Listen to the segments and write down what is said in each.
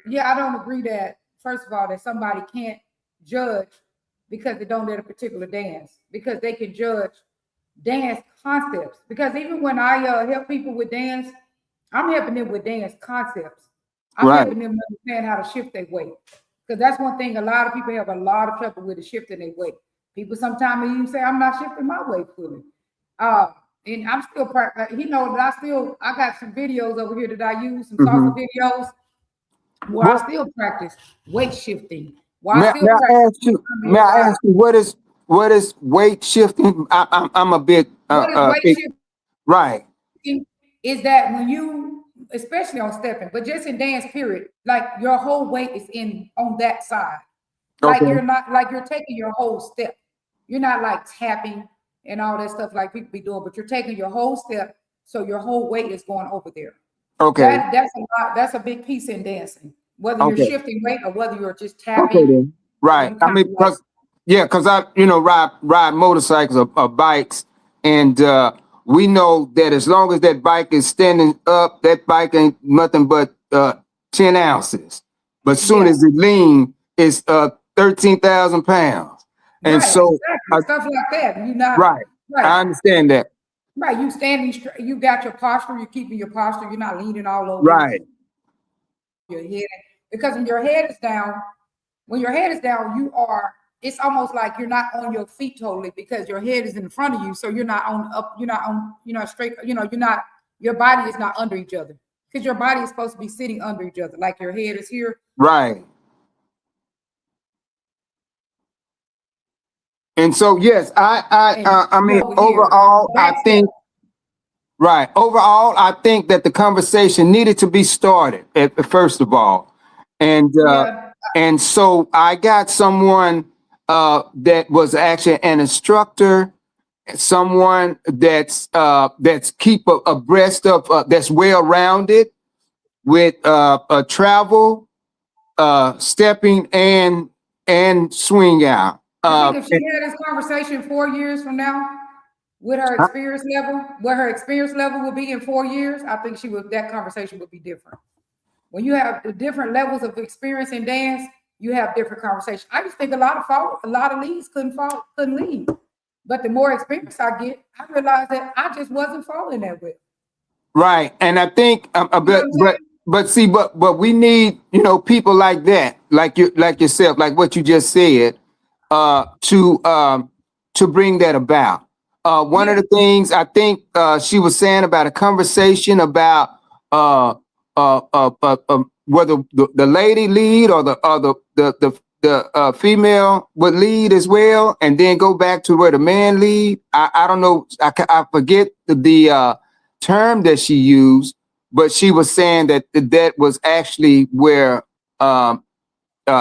Yeah, I don't agree that, first of all, that somebody can't judge because they don't let a particular dance, because they can judge dance concepts. Because even when I help people with dance, I'm helping them with dance concepts. I'm Right. helping them understand how to shift their weight. Because that's one thing a lot of people have a lot of trouble with, is shifting their weight. People sometimes even say, I'm not shifting my weight fully. Uh, and I'm still practicing. He knows that I got some videos over here that I use, some salsa videos, where I What still practice weight shifting. While I may, still may I practice ask you? becoming May your I body. ask you what is weight shifting? I'm a big What is weight big shifting? right. Is that when you, especially on stepping, but just in dance period, like your whole weight is in on that side. Like Okay. you're not, like you're taking your whole step. You're not like tapping and all that stuff like people be doing, but you're taking your whole step, so your whole weight is going over there. Okay. That's a lot, that's a big piece in dancing. Whether you're Okay. shifting weight or whether you're just Okay tapping, then. or Right. you I kind mean, of like, because I ride motorcycles or bikes, and we know that as long as that bike is standing up, that bike ain't nothing but 10 ounces. But soon yeah, as it lean, it's 13,000 pounds. And right, so, exactly, stuff like that. You're not right, right. I understand that. Right, you standing straight, you got your posture, you're keeping your posture, you're not leaning all over Right, your head. Because when your head is down, you are, it's almost like you're not on your feet totally, because your head is in front of you. So you're not on up, you're not on, straight, you're not, your body is not under each other. Because your body is supposed to be sitting under each other. Like your head is here. right. And so, yes, And I mean, you're over here. overall, I Back step. think. Right. Overall, I think that the conversation needed to be started first of all, and Yeah. so I got someone that was actually an instructor, someone that's keep abreast of that's well rounded with travel, stepping, and swing out. I think if she had this conversation 4 years from now, with her experience level, where her experience level would be in 4 years, I think that conversation would be different. When you have the different levels of experience in dance, you have different conversations. I just think a lot of leads couldn't lead. But the more experience I get, I realize that I just wasn't falling that way. Right, and I think, You know what I'm saying? but see, but we need people like that, like yourself, like what you just said, uh, to um, to bring that about. One of Yeah. the things I think she was saying about a conversation about uh, whether the lady lead or the female would lead as well, and then go back to where the man lead. I don't know. I forget the term that she used, but she was saying that that was actually where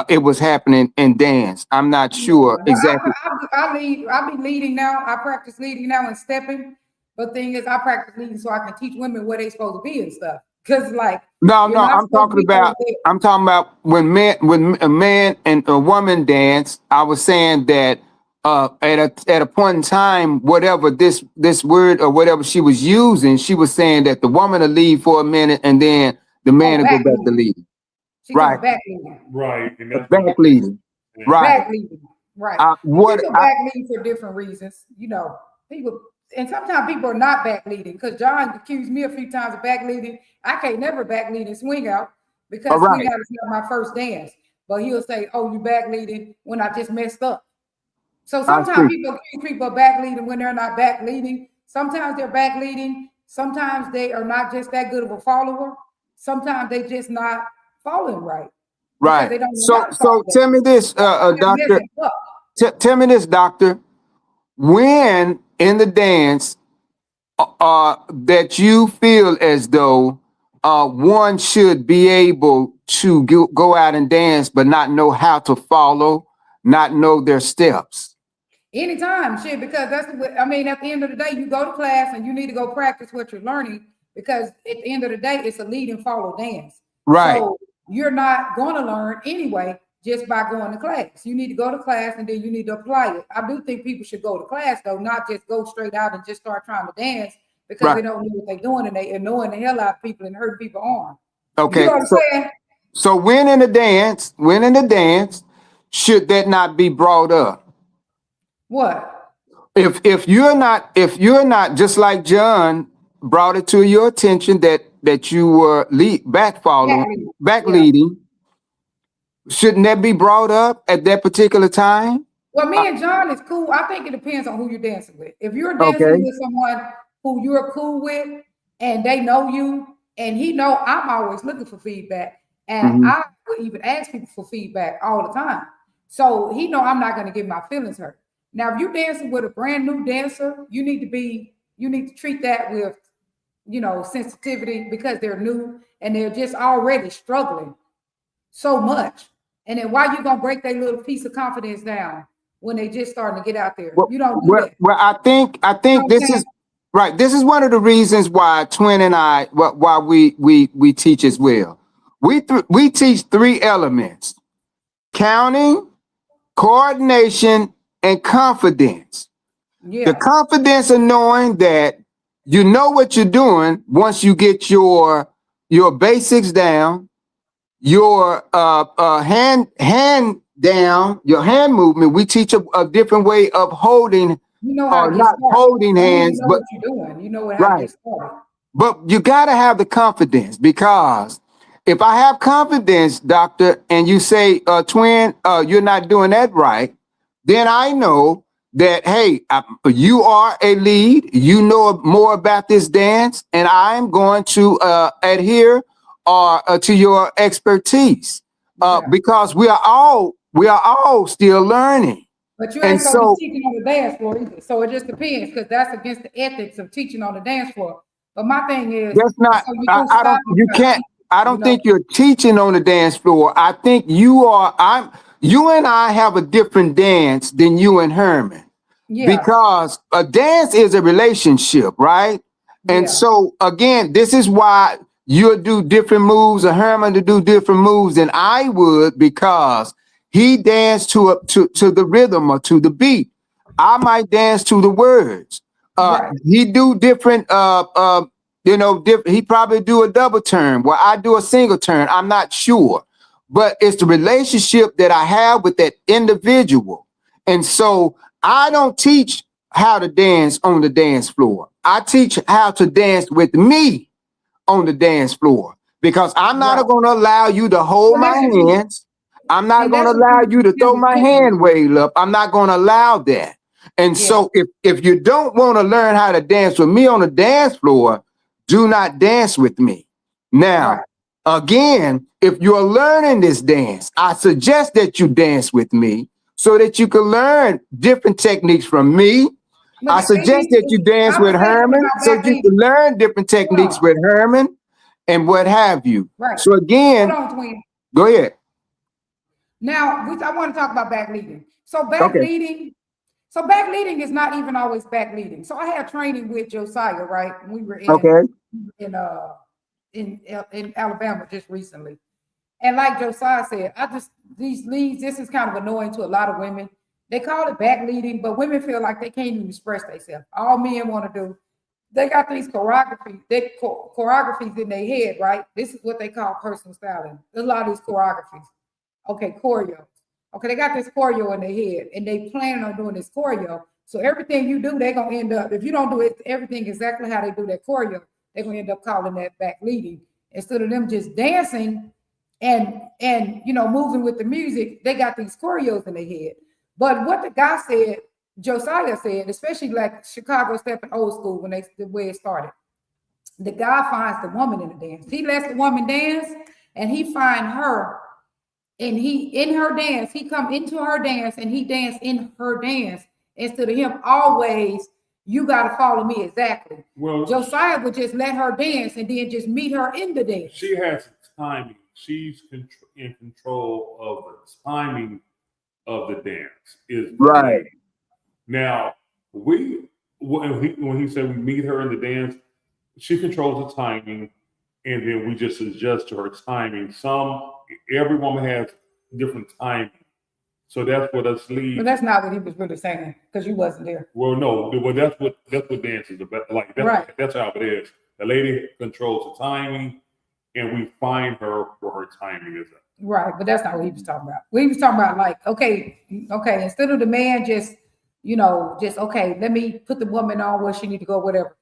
it was happening in dance. I'm not Yeah. sure But exactly. I lead, I be leading now. I practice leading now and stepping. But thing is, I practice leading so I can teach women where they supposed to be and stuff. Because like No, you're no, not supposed to be over there. I'm talking about when a man and a woman dance. I was saying that at a point in time, whatever this word or whatever she was using, she was saying that the woman will lead for a minute and then the Oh, man will go back back to leading. leading. She Right, talking back leading. Right, and that's what back leading. Right. Back leading. Right. And What people back leading for different reasons. People, and sometimes people are not back leading, because John accused me a few times of back leading. I can't never back lead and swing out, All because swing right. out is not my first dance. But he'll say, "Oh, you back leading," when I just messed up. So I sometimes see. people accuse people of back leading when they're not back leading. Sometimes they're back leading. Sometimes they are not just that good of a follower. Sometimes they just not following right, because Right. they don't know how So to follow that. tell me this, They're doctor. messing up. Tell me this, doctor. When in the dance that you feel as though one should be able to go out and dance, but not know how to follow, not know their steps. Anytime, shit, because that's what I mean. At the end of the day, you go to class and you need to go practice what you're learning, because at the end of the day, it's a lead and follow dance. Right. So you're not going to learn anyway just by going to class. You need to go to class and then you need to apply it. I do think people should go to class though, not just go straight out and just start trying to dance because Right. they don't know what they're doing, and they annoying the hell out of people and hurting people's arm. Okay. You know what I'm saying? So when in the dance, should that not be brought up? What? If you're not just like John brought it to your attention that you were back Yeah. leading, shouldn't that be brought up at that particular time? Well, me and John is cool. I think it depends on who you're dancing with. If you're dancing Okay. with someone who you're cool with and they know you and he know I'm always looking for feedback and Mhm. I would even ask people for feedback all the time. So he know I'm not going to get my feelings hurt. Now, if you're dancing with a brand new dancer, you need to treat that with, sensitivity because they're new and they're just already struggling so much. And then why you gonna break their little piece of confidence down when they just starting to get out there? You don't do that. Well, I think You know what I'm this saying? is right. This is one of the reasons why Twin and I why we teach as well. We teach 3 elements: counting, coordination, and confidence. The Yeah, confidence of knowing that you know what you're doing once you get your basics down, your hand down, your hand movement. We teach a different way of holding, you know how or to get not started. holding I mean, you hands, know but what you're doing. You know how to right. get started. But you got to have the confidence, because if I have confidence, doctor, and you say, Twin, you're not doing that right, then I know that, hey, you are a lead, you know more about this dance, and I'm going to adhere to your expertise, Yeah. because we are all still learning. But you And ain't supposed to so be teaching on the dance floor either. So it just depends because that's against the ethics of teaching on the dance floor. But my thing is, that's not, so you I stop don't, you and can't, teach, I you don't know? think you're teaching on the dance floor. I think you and I have a different dance than you and Herman, Yeah, because a dance is a relationship, right? And yeah, so again, this is why you'll do different moves, or Herman to do different moves than I would, because he danced to the rhythm or to the beat. I might dance to the words. right. He do different he probably do a double turn where I do a single turn. I'm not sure. But it's the relationship that I have with that individual. And so I don't teach how to dance on the dance floor. I teach how to dance with me on the dance floor, because I'm not Right. going to allow you to hold Well, my hands. I'm not going to that's if allow you you to throw my individually. hand way up. I'm not going to allow that. And Yeah, so if you don't want to learn how to dance with me on the dance floor, do not dance with me. Now, right. again, if you're learning this dance, I suggest that you dance with me so that you can learn different techniques from me. But I the thing suggest that you is, dance I with was dancing Herman about so back you then. can learn different Hold techniques on. with Herman and what have you. Right. So Hold again, on, twin. go ahead. Now, I want to talk about back leading. Okay. So back leading is not even always back leading. So I had training with Josiah, right? We were Okay. in uh in Alabama just recently. And like Josiah said, I just these leads, this is kind of annoying to a lot of women. They call it back leading, but women feel like they can't even express themselves. All men want to do, they got these choreographies in their head, right? This is what they call personal styling. There's a lot of these choreographies. Okay, choreo. Okay, they got this choreo in their head and they planning on doing this choreo. So everything you do, they're gonna end up, if you don't do it, everything exactly how they do that choreo, they're gonna end up calling that back leading. Instead of them just dancing and moving with the music, they got these choreos in their head. But what the guy said, Josiah said, especially like Chicago stepping old school when the way it started, the guy finds the woman in the dance. He lets the woman dance and he find her and he in her dance, he come into her dance and he dance in her dance instead of him always, you got to follow me exactly. Well, Josiah would just let her dance and then just meet her in the dance. she has timing. She's in control of the timing of the dance. Is the Right. lady. Now when he said we meet her in the dance, she controls the timing, and then we just adjust to her timing. Every woman has different timing, so that's what us leads. But that's not what he was really saying because you wasn't there. Well, no, well that's what dance is about. Like Right. that's how it is. The lady controls the timing, and we find her where her timing is at. Right, but that's not what he was talking about. We was talking about like, okay, instead of the man just, just okay, let me put the woman on where she need to go, whatever.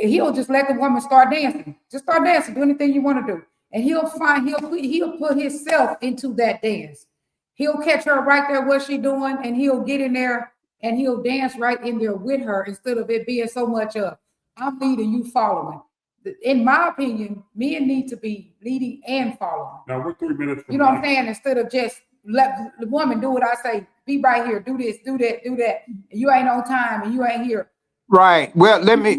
He'll just let the woman start dancing. Just start dancing, do anything you want to do. And he'll put himself into that dance. He'll catch her right there what she doing, and he'll get in there and he'll dance right in there with her instead of it being so much of I'm leading, you following. In my opinion, men need to be leading and following. Now we're 3 minutes from You know what I'm saying? Instead of just let the woman do what I say, be right here, do this, do that, do that. And you ain't on time and you ain't here. Right. Well, let me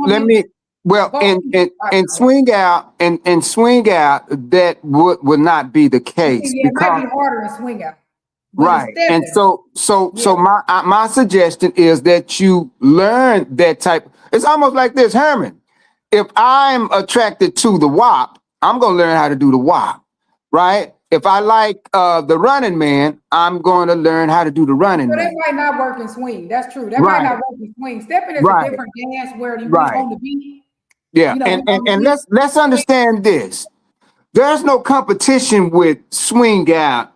and swing out and swing out, that would not be the case. Yeah, it might be harder to swing out. Right. And so my suggestion is that you learn that type. It's almost like this, Herman. If I'm attracted to the WAP, I'm going to learn how to do the WAP, right? If I like the running man, I'm going to learn how to do the running man. That might not work in swing. That's true. That might not work in swing. Stepping is a different dance where you on the beat. Yeah, and let's understand this. There's no competition with swing out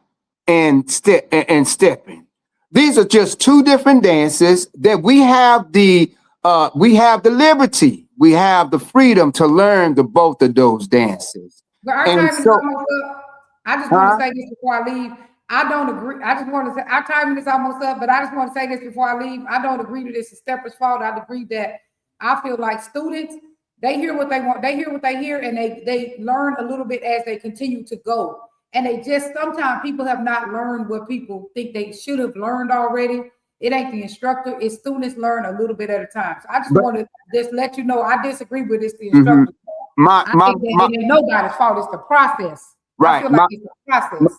and stepping. These are just two different dances that we have the liberty. We have the freedom to learn both of those dances. But our time is almost up. I just want to say this before I leave. I don't agree. I just want to say our time is almost up, but I just want to say this before I leave. I don't agree that it's a stepper's fault. I agree that I feel like students, they hear what they want, they hear what they hear, and they learn a little bit as they continue to go. And they just sometimes people have not learned what people think they should have learned already. It ain't the instructor, it's students learn a little bit at a time. So I just want to just let you know I disagree with this, the instructor. I think that it ain't nobody's fault, it's the process. Right. I feel like it's a process.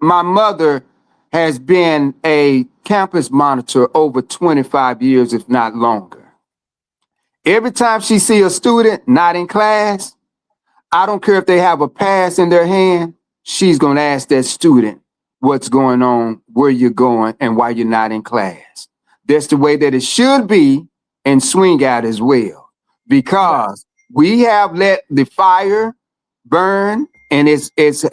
My mother has been a campus monitor over 25 years, if not longer. Every time she see a student not in class, I don't care if they have a pass in their hand, she's going to ask that student what's going on, where you're going, and why you're not in class. That's the way that it should be in swing out as well, because we have let the fire burn and it's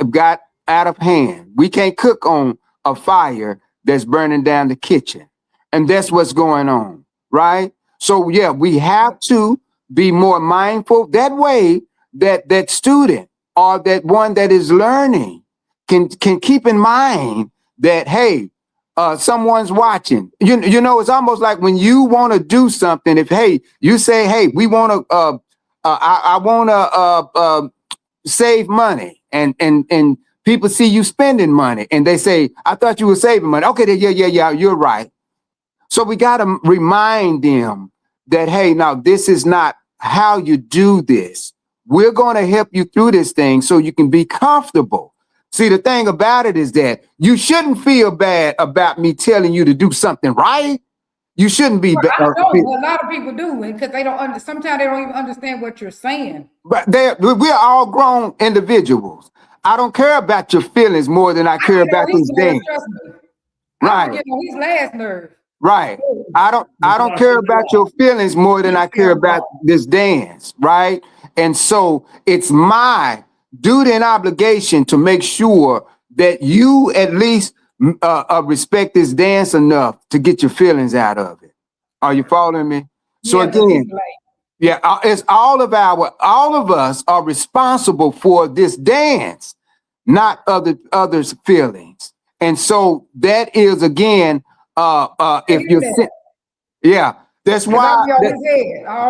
got out of hand. We can't cook on a fire that's burning down the kitchen. And that's what's going on, right? So yeah, we have to be more mindful. That way that student or that one that is learning can keep in mind that, hey, someone's watching. You know, it's almost like when you want to do something, if, hey, you say, hey, we want to, I want to save money, and people see you spending money and they say, I thought you were saving money. Okay, yeah, you're right. So we got to remind them that, hey, now this is not how you do this. We're going to help you through this thing so you can be comfortable. See, the thing about it is that you shouldn't feel bad about me telling you to do something right. You shouldn't be bad. I know a lot of people do, because they don't sometimes they don't even understand what you're saying. But we're all grown individuals. I don't care about your feelings more than I care about these things. Right. I get on his last nerve. Right. I don't care about your feelings more than I care about this dance, right? And so it's my duty and obligation to make sure that you at least respect this dance enough to get your feelings out of it. Are you following me? So again, yeah, it's all of us are responsible for this dance, not others' feelings. And so that is again, if you're, yeah, that's why.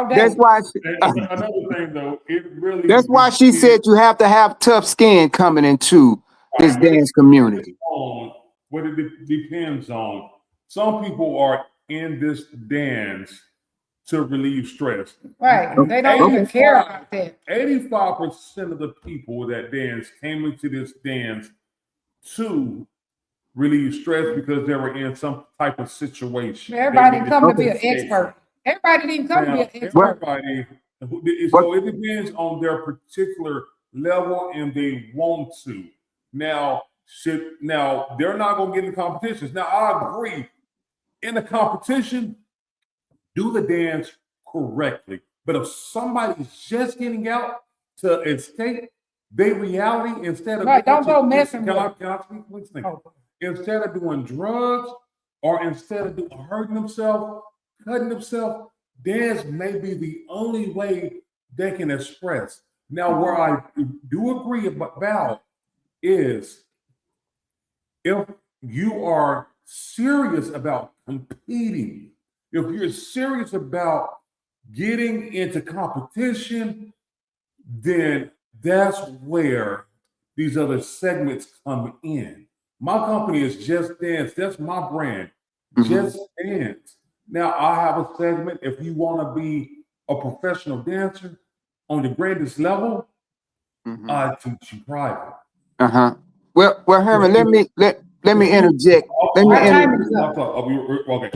That's why. Another thing, though, it really. That's why she said you have to have tough skin coming into this dance community. What it depends on. Some people are in this dance to relieve stress. Right. They don't even care about that. 85% of the people that dance came into this dance to relieve stress because they were in some type of situation. Everybody didn't come to be an expert. Everybody didn't come to be an expert. So it depends on their particular level and they want to. Now they're not going to get in competitions. Now I agree. In a competition, do the dance correctly. But if somebody's just getting out to escape, They reality instead of Right, don't go messing can I with. speak, please? Thank you. Oh, Instead of doing drugs or instead of hurting themselves, cutting themselves, dance may be the only way they can express. Now, where I do agree about is if you are serious about competing, if you're serious about getting into competition, then that's where these other segments come in. My company is Just Dance. That's my brand, Just Dance. Now, I have a segment if you want to be a professional dancer on the greatest level, I teach you private. Well, Herman, let me If you, interject. Let me our inter- time is up. okay.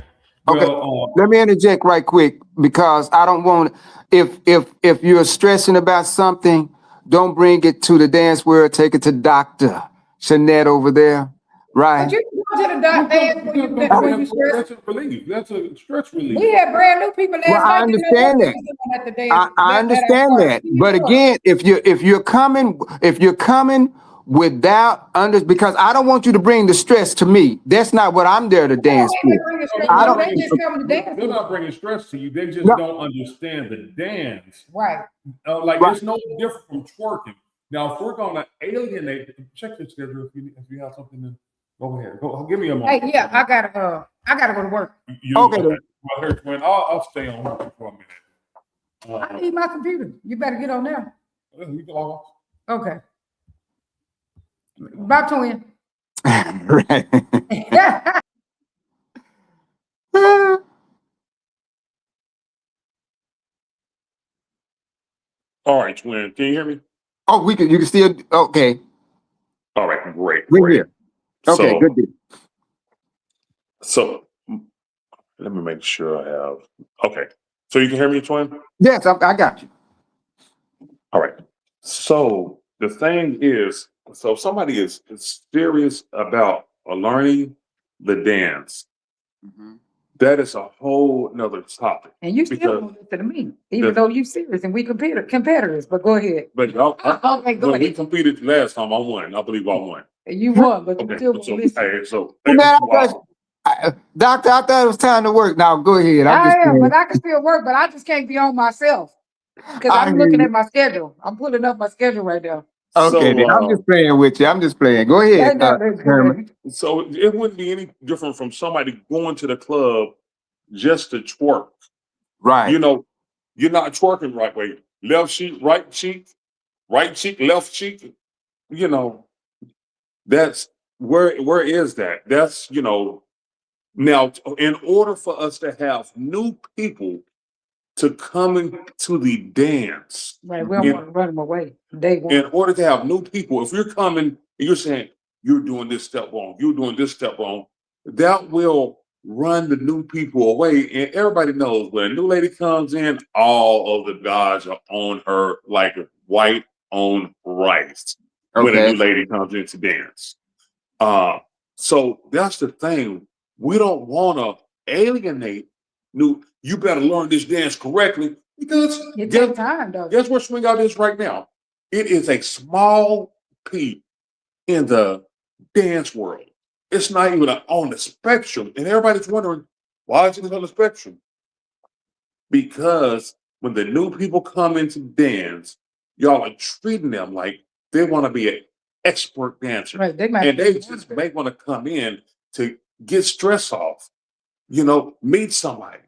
Okay. Well, Let me interject right quick because I don't want if you're stressing about something, don't bring it to the dance world. Take it to Dr. Shanette over there, But right? you can go to the doc dance when you stress. that's a relief. That's a stress relief. We had brand new people Well, last I night that know what understand they that. was doing at the dance. I That I understand started that, seeing but up. again, if you're coming without because I don't want you to bring the stress to me. That's not what I'm there to They dance don't for. even bring a stress. I No, don't. they just come to dance. They're not bringing stress to you. They just No, don't understand the dance. Right. Like right. it's no different from twerking. Now, if we're gonna alienate, check your schedule if you have something. To, go ahead. Go. Give me a moment. Hey, yeah, I gotta go to work. Okay, then. Well, here, twin. I'll stay on for a minute. I need my computer. You better get on there. You can log off. Okay. Bye, twin. Right. All right, twin. Can you hear me? Oh, you can still okay. All right, great. We're here. Okay, So, good deal. so let me make sure I have. Okay. So you can hear me, twin? Yes, I got you. All right. So the thing is, so if somebody is serious about learning the dance, that is a whole nother topic. And you still Because don't listen to me, even the- though you serious and we competitors. But go ahead. But Okay, go when we ahead. competed last time, I won. I believe I won. You won, but you Okay. still won't So, listen. hey, so Well, man, wow. Doctor, I thought it was time to work. Now go ahead. I'm just I am, playing. but I can still work, but I just can't be on myself because I I'm hear looking you. at my schedule. I'm pulling up my schedule right now. Okay, then. I'm just playing with you. I'm just playing. Go ahead, Herman. So it wouldn't be any different from somebody going to the club just to twerk. Right. You know, you're not twerking right way. Left cheek, right cheek, left cheek. You know, that's where is that? That's now in order for us to have new people to come into the dance, Right, we don't want to run them away. Day one. in order to have new people, if you're coming and you're saying you're doing this step wrong, you're doing this step wrong, that will run the new people away. And everybody knows when a new lady comes in, all of the guys are on her like white on rice when a Okay. new lady comes in to dance. So that's the thing. We don't want to alienate new. You better learn this dance correctly because It takes time, though. guess what swing out is right now? It is a small peak in the dance world. It's not even on the spectrum. And everybody's wondering, why is it on the spectrum? Because when the new people come into dance, y'all are treating them like they want to be an expert dancer. Right, they might. And they just may want to come in to get stress off, meet somebody.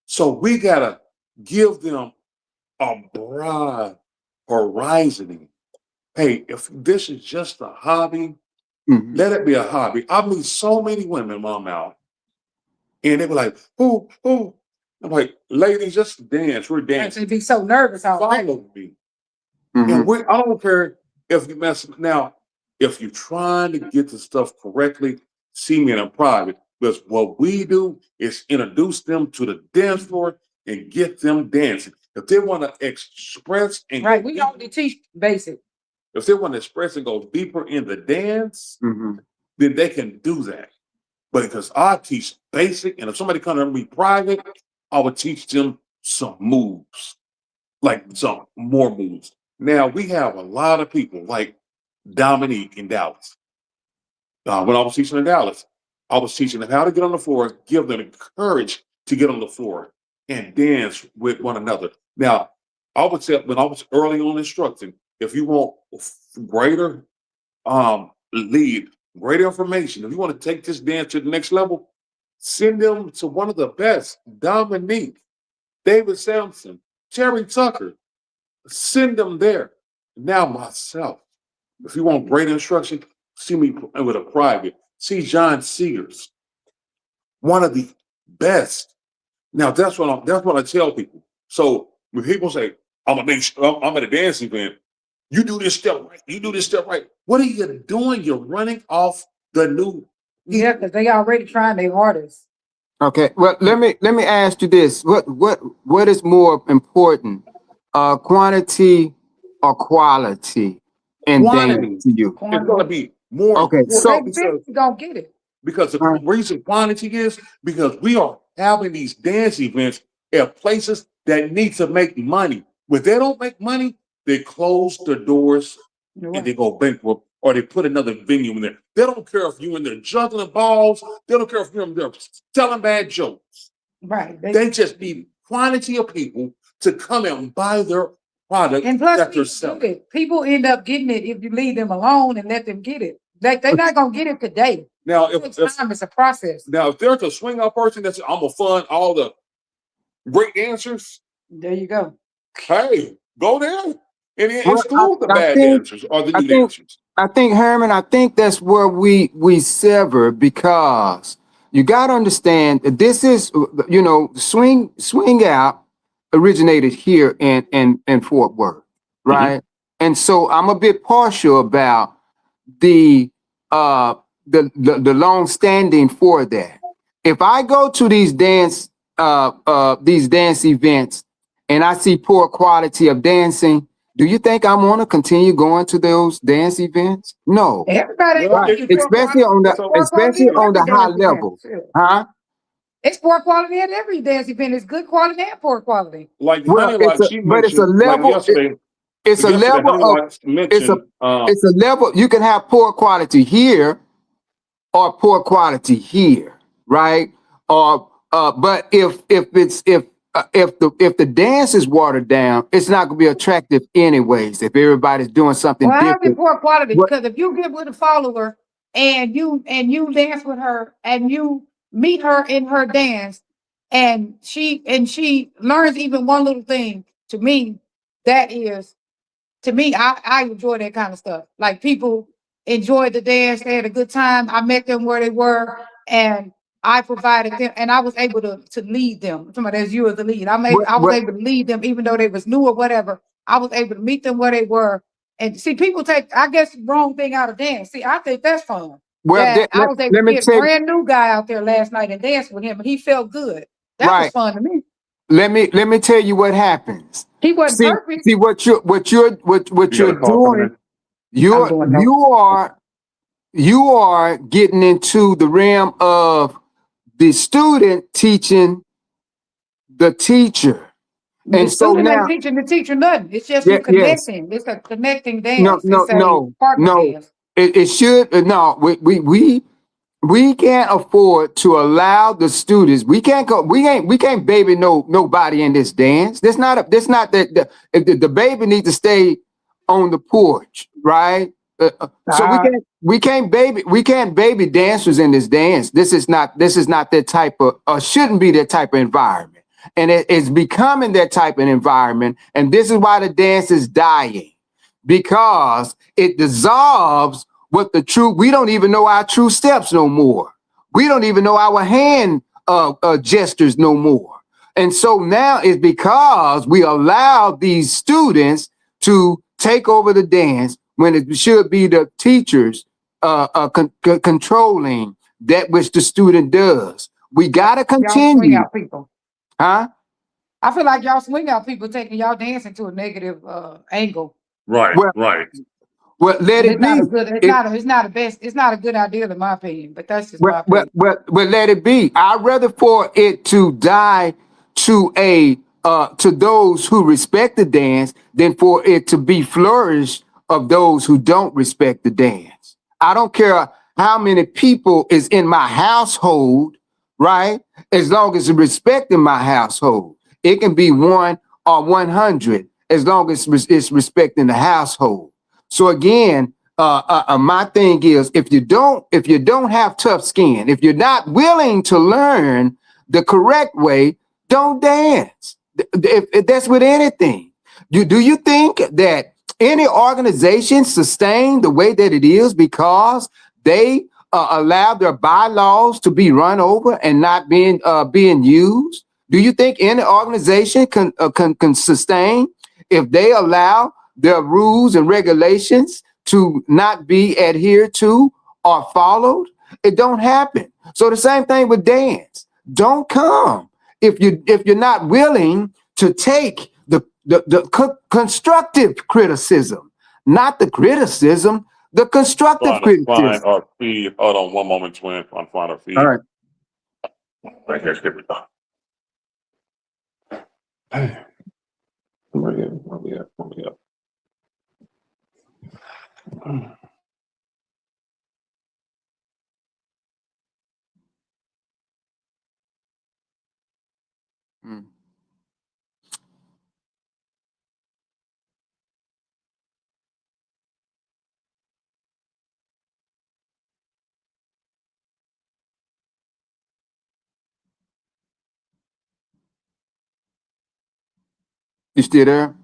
So we got to give them a broad horizon. Hey, if this is just a hobby, let it be a hobby. I meet so many women when I'm out, and they be like, "Who?" I'm like, "Ladies, just dance. We're dancing. They'd be so nervous already. Follow me." And I don't care if you mess now. If you're trying to get the stuff correctly, see me in private. Because what we do is introduce them to the dance floor and get them dancing. If they want to express and Right, we only teach basic. if they want to express and go deeper in the dance, then they can do that. But because I teach basic, and if somebody comes to me private, I would teach them some moves, like some more moves. Now we have a lot of people like Dominique in Dallas. When I was teaching in Dallas, I was teaching them how to get on the floor, give them the courage to get on the floor and dance with one another. Now, I would say when I was early on instructing, if you want greater lead, greater information, if you want to take this dance to the next level, send them to one of the best, Dominique, David Sampson, Terry Tucker. Send them there. Now myself, if you want great instruction, see me with a private. See John Seegers, one of the best. Now that's what I tell people. So when people say, I'm at a dance event, you do this step right, you do this step right. What are you doing? You're running off the new. Yeah, because they already trying their hardest. Okay. Well, let me ask you this: what is more important, quantity or quality in Quantity. dance to you? It's going to be more. Okay, important so- because you gonna get it. Because the reason quantity is because we are having these dance events at places that need to make money. When they don't make money, they close the doors and they go bankrupt, or they put another venue in there. They don't care if you're in there juggling balls. They don't care if you're in there telling bad jokes. Right. They just need quantity of people to come and buy their product And plus, that they're selling. people end up getting it if you leave them alone and let them get it. They're not gonna get it today. Now, It's a process. Now, if there's a swing out person that's I'm gonna fund all the great dancers, There you go. hey, go there and Well, exclude the I bad think- dancers or the I new think- dancers. I think, Herman, I think that's where we sever, because you got to understand that this is, swing out originated here in Fort Worth, right? And so I'm a bit partial about the long standing for that. If I go to these dance events and I see poor quality of dancing, do you think I want to continue going to those dance events? No. Everybody, Well, Right. Especially on the high level. Huh? It's poor quality at every dance event. It's good quality and poor quality. Like Well, Honey Locks, she but it's a mentioned, like level. yesterday. It's a yesterday, level Honey of. Locks mentioned, It's a level. You can have poor quality here, or poor quality here, right? Or but if the dance is watered down, it's not going to be attractive anyways. If everybody's doing something Well, how's it different. poor quality? What- Because if you get with a follower and you dance with her and you meet her in her dance and she learns even one little thing, to me, I enjoy that kind of stuff. Like, people enjoyed the dance, they had a good time. I met them where they were, and I provided them, and I was able to lead them. Somebody as you as the lead. I was able to lead them, even though they was new or whatever. I was able to meet them where they were. And see, people take, I guess, the wrong thing out of dance. See, I think that's fun. Well, I was able let to me get a tell you, brand new guy out there last night and dance with him, and he felt good. That was Right. fun to me. let me tell you what happens. He wasn't perfect. See what you're doing. You are getting into the realm of the student teaching the teacher. The And so student now, ain't teaching the teacher nothing. It's just Yeah, you connecting. It's a connecting dance. No, It's a no, partner no. dance. it should no. We can't afford to allow the students. We can't baby nobody in this dance. The baby needs to stay on the porch, right? So we can't baby dancers in this dance. This is not that type of, shouldn't be that type of environment. And it's becoming that type of environment. And this is why the dance is dying, because it dissolves we don't even know our true steps no more. We don't even know our hand gestures no more. And so now it's because we allow these students to take over the dance when it should be the teachers controlling that which the student does. We got to Y'all swing continue. out people. Huh? I feel like y'all swing out people taking y'all dancing to a negative angle. right, Well, right. Well, let It's it not be. a good. It's not a good idea in my opinion. But that's just my Well, opinion. let it be. I'd rather for it to die to a to those who respect the dance than for it to be flourished of those who don't respect the dance. I don't care how many people is in my household, right? As long as it's respect in my household, it can be 1 or 100, as long as it's respecting the household. So again, my thing is, if you don't have tough skin, if you're not willing to learn the correct way, don't dance. If that's with anything. Do you think that any organization sustain the way that it is because they allow their bylaws to be run over and not being used? Do you think any organization can sustain if they allow their rules and regulations to not be adhered to or followed? It don't happen. So the same thing with dance. Don't come if you're not willing to take the constructive criticism, not the criticism, the constructive criticism. Our feed. Hold on one moment, twin. I'm find our feed. All right. Right here, skip it. Where we at? Mm. You still there?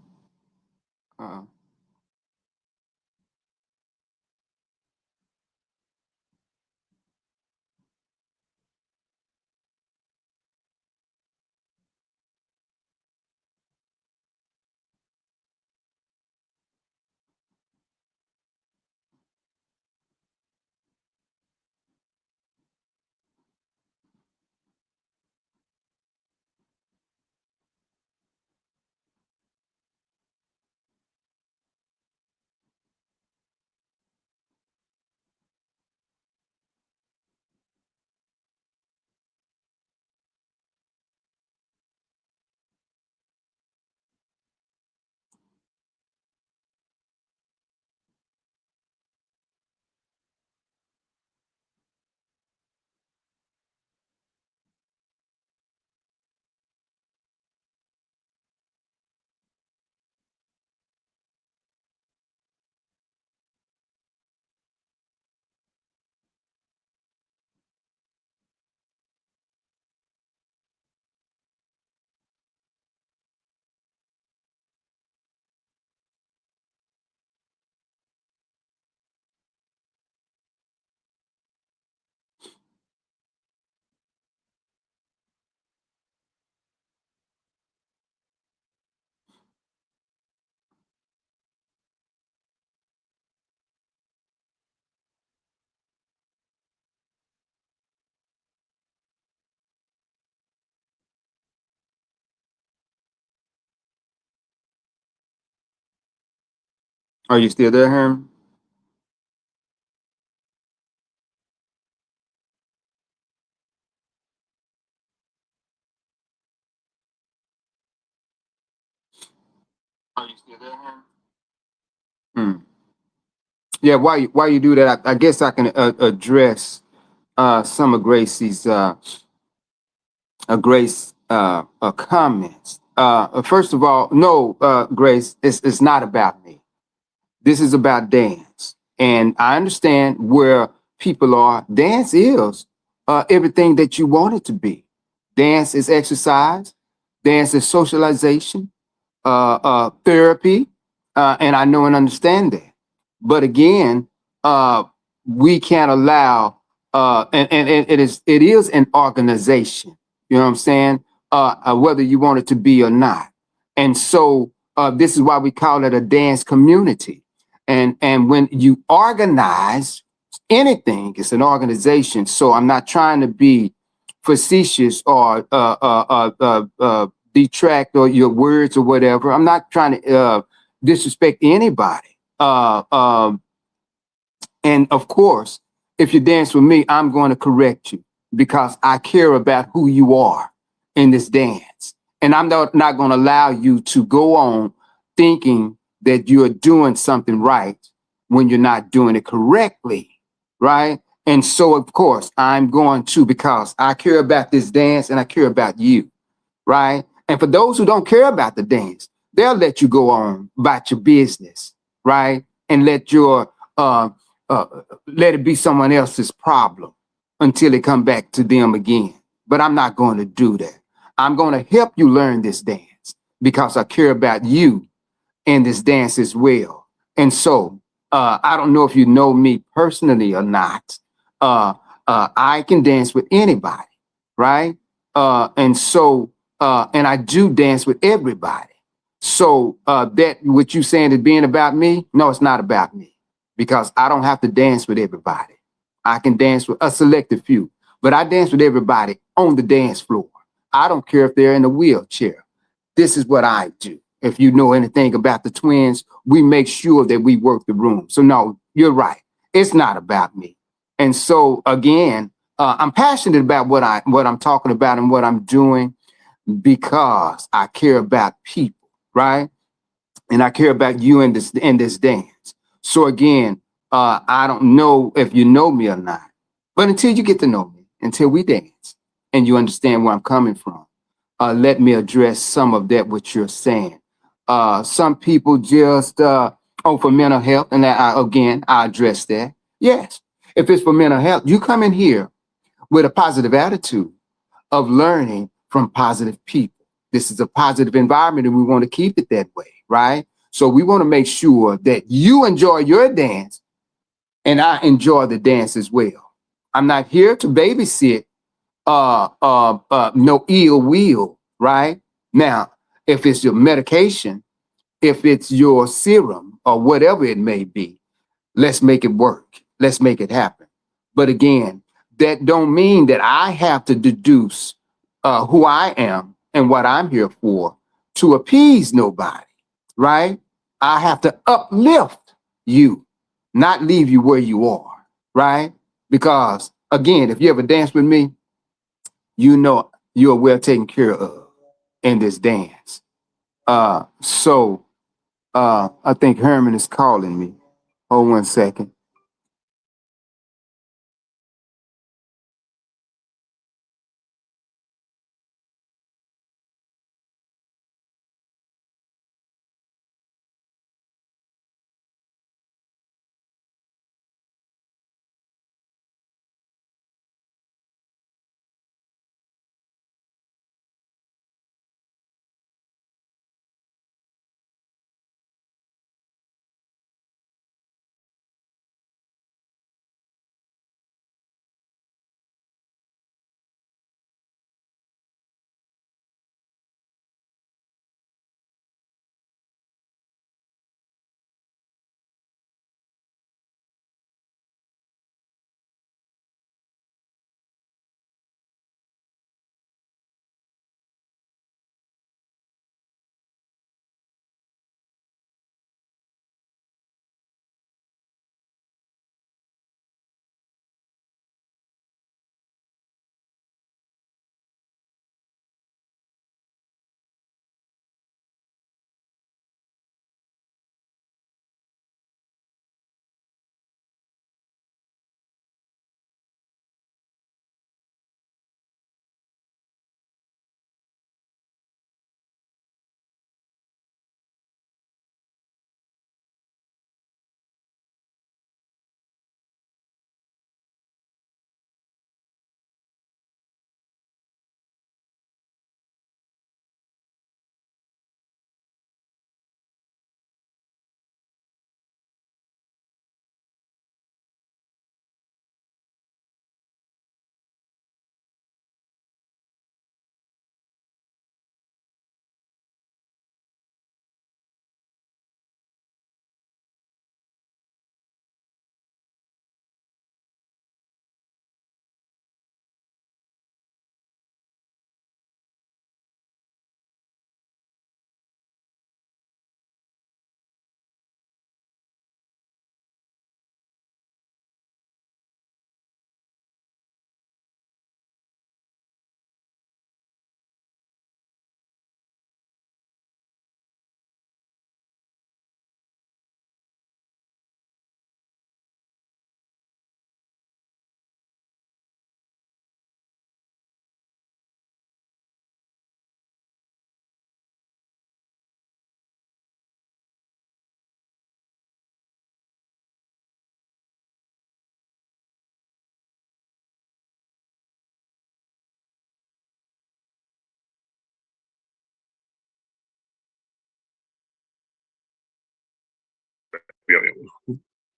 Are you still there, Herm? Are you still there, Herm? Hmm. Yeah, why you do that? I guess I can address some of Grace comments. First of all, no, Grace, it's not about me. This is about dance, and I understand where people are. Dance is everything that you want it to be. Dance is exercise. Dance is socialization, therapy, and I know and understand that. But again, we can't allow, and it is an organization. You know what I'm saying? Whether you want it to be or not. And so this is why we call it a dance community. And when you organize anything, it's an organization. So I'm not trying to be facetious or detract or your words or whatever. I'm not trying to disrespect anybody. And of course, if you dance with me, I'm going to correct you because I care about who you are in this dance. And I'm not going to allow you to go on thinking that you're doing something right when you're not doing it correctly, right? And so, of course, I'm going to, because I care about this dance and I care about you, right? And for those who don't care about the dance, they'll let you go on about your business, right? And uh, let it be someone else's problem until it come back to them again. But I'm not going to do that. I'm going to help you learn this dance because I care about you in this dance as well. And so I don't know if you know me personally or not. I can dance with anybody, right? And I do dance with everybody. So that what you saying is being about me? No, it's not about me because I don't have to dance with everybody. I can dance with a selected few, but I dance with everybody on the dance floor. I don't care if they're in a wheelchair. This is what I do. If you know anything about the twins, we make sure that we work the room. So no, you're right. It's not about me. And so again, I'm passionate about what I'm talking about and what I'm doing because I care about people, right? And I care about you in this dance. So again, I don't know if you know me or not, but until you get to know me, until we dance, and you understand where I'm coming from, let me address some of that what you're saying. Some people just for mental health, and again, I address that. Yes, if it's for mental health, you come in here with a positive attitude of learning from positive people. This is a positive environment and we want to keep it that way, right? So we want to make sure that you enjoy your dance and I enjoy the dance as well. I'm not here to babysit no ill will, right? Now, if it's your medication, if it's your serum or whatever it may be, let's make it work. Let's make it happen. But again, that don't mean that I have to deduce who I am and what I'm here for to appease nobody, right? I have to uplift you, not leave you where you are, right? Because again, if you ever dance with me, you know you're well taken care of in this dance. I think Herman is calling me. Hold 1 second.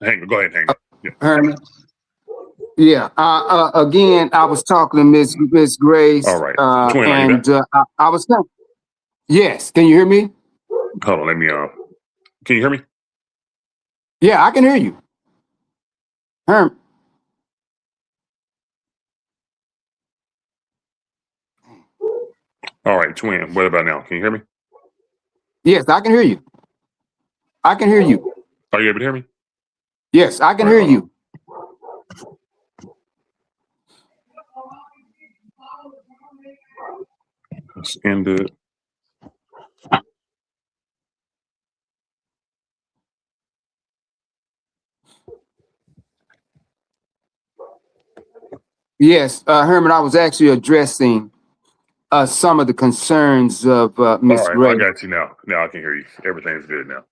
Go ahead, hang. Yeah. Herman. Yeah. Again, I was talking to Miss Grace. All right. Twin, are you And there? I was telling. Yes. Can you hear me? Hold on, let me can you hear me? Yeah, I can hear you. Herman. All right, twin. What about now? Can you hear me? Yes, I can hear you. I can hear you. Are you able to hear me? Yes, I can All right, hear hold you. Let's end it. Yes, Herman, I was actually addressing some of the concerns of All Miss right, I Grace. got you now. Now I can hear you. Everything's good now.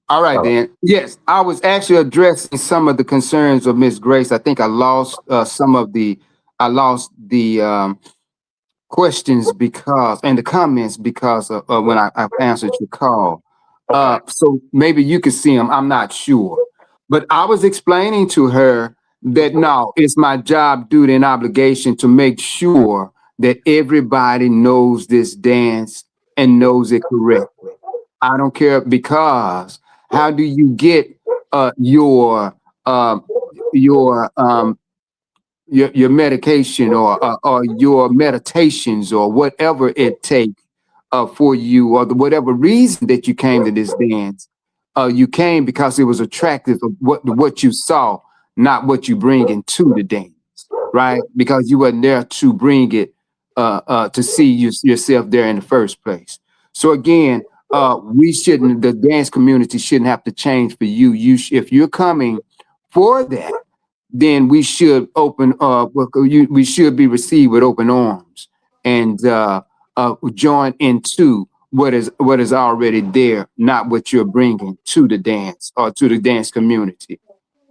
All right, All right. then. Yes, I was actually addressing some of the concerns of Miss Grace. I think I lost questions because and the comments because of when I answered your call. Okay. So maybe you could see them. I'm not sure, but I was explaining to her that no, it's my job, duty, and obligation to make sure that everybody knows this dance and knows it correctly. I don't care because how do you get your your your medication or your meditations or whatever it takes for you or whatever reason that you came to this dance, you came because it was attractive of what you saw, not what you bring into the dance, right? Because you weren't there to bring it to see yourself there in the first place. So again, we shouldn't. The dance community shouldn't have to change for you. If you're coming for that, then we should we should be received with open arms and join into what is already there, not what you're bringing to the dance or to the dance community.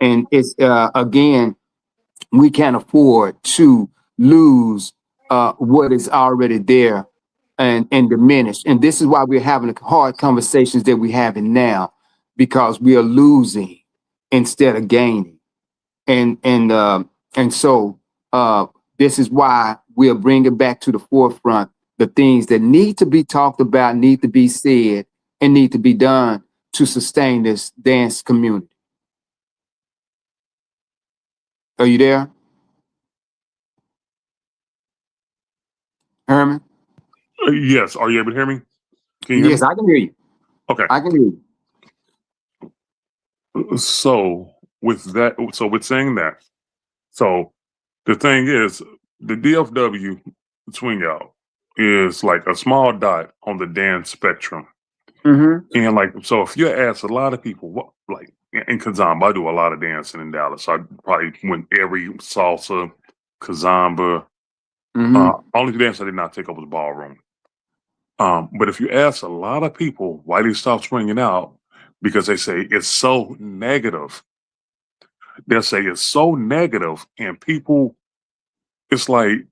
And it's again, we can't afford to lose what is already there and diminish. And this is why we're having the hard conversations that we're having now, because we are losing instead of gaining. And so this is why we'll bring it back to the forefront. The things that need to be talked about, need to be said, and need to be done to sustain this dance community. Are you there, Herman? Yes. Are you able to hear me? Can you hear Yes, me? I can hear you. Okay. I can hear you. So with saying that, so the thing is, the DFW swing out is like a small dot on the dance spectrum. Mm-hmm. And like, so if you ask a lot of people, what, like in Kazamba, I do a lot of dancing in Dallas. So I probably went every salsa, Kazamba. Mm-hmm. Only dance I did not take up was ballroom. But if you ask a lot of people why they stop swinging out, because they say it's so negative. They'll say it's so negative, and people, it's like,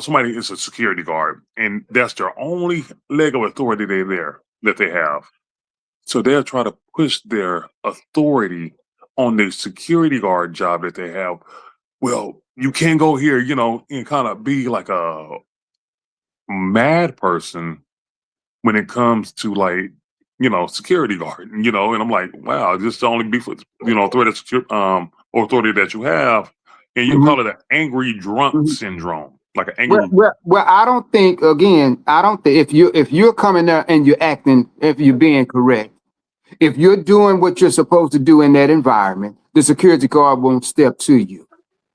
somebody is a security guard, and that's their only leg of authority that they have. So they'll try to push their authority on the security guard job that they have. Well, you can't go here, and kind of be like a mad person when it comes to like, security guard, and I'm like, wow, this is the only beef with, authority that you have. And you Mm-hmm. call it an angry drunk Mm-hmm. syndrome, like an angry. Well, I don't think. Again, I don't think if you're coming there and you're acting, if you're being correct, if you're doing what you're supposed to do in that environment, the security guard won't step to you,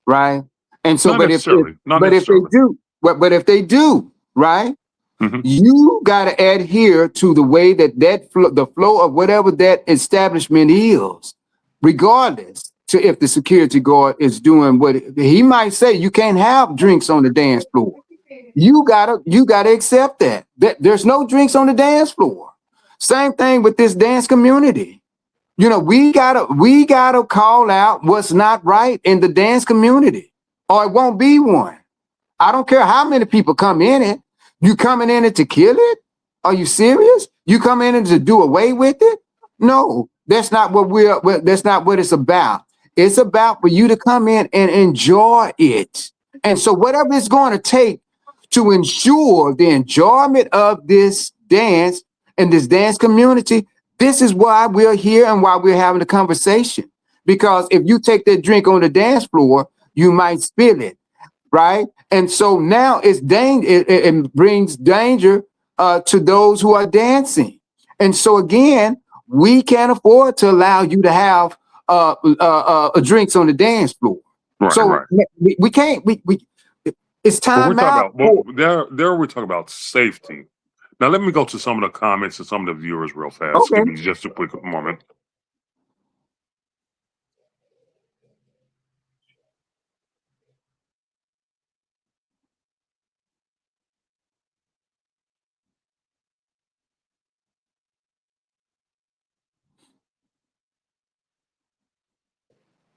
right? And so, Not necessarily. Not but if they necessarily. do, but if they do, right, Hmm. you got to adhere to the way the flow of whatever that establishment is, regardless to if the security guard is doing what he might say. You can't have drinks on the dance floor. You gotta accept that there's no drinks on the dance floor. Same thing with this dance community. We gotta call out what's not right in the dance community, or it won't be one. I don't care how many people come in it. You coming in it to kill it? Are you serious? You come in it to do away with it? No, That's not what that's not what it's about. It's about for you to come in and enjoy it. And so whatever it's going to take to ensure the enjoyment of this dance and this dance community, this is why we're here and why we're having a conversation. Because if you take that drink on the dance floor, you might spill it, right? And so now it's it brings danger to those who are dancing. And so again, we can't afford to allow you to have drinks on the dance floor. Right, So right. we can't. It's But we're time out. talking about there we're talking about safety. Now let me go to some of the comments and some of the viewers real fast. Okay. Give me just a quick moment.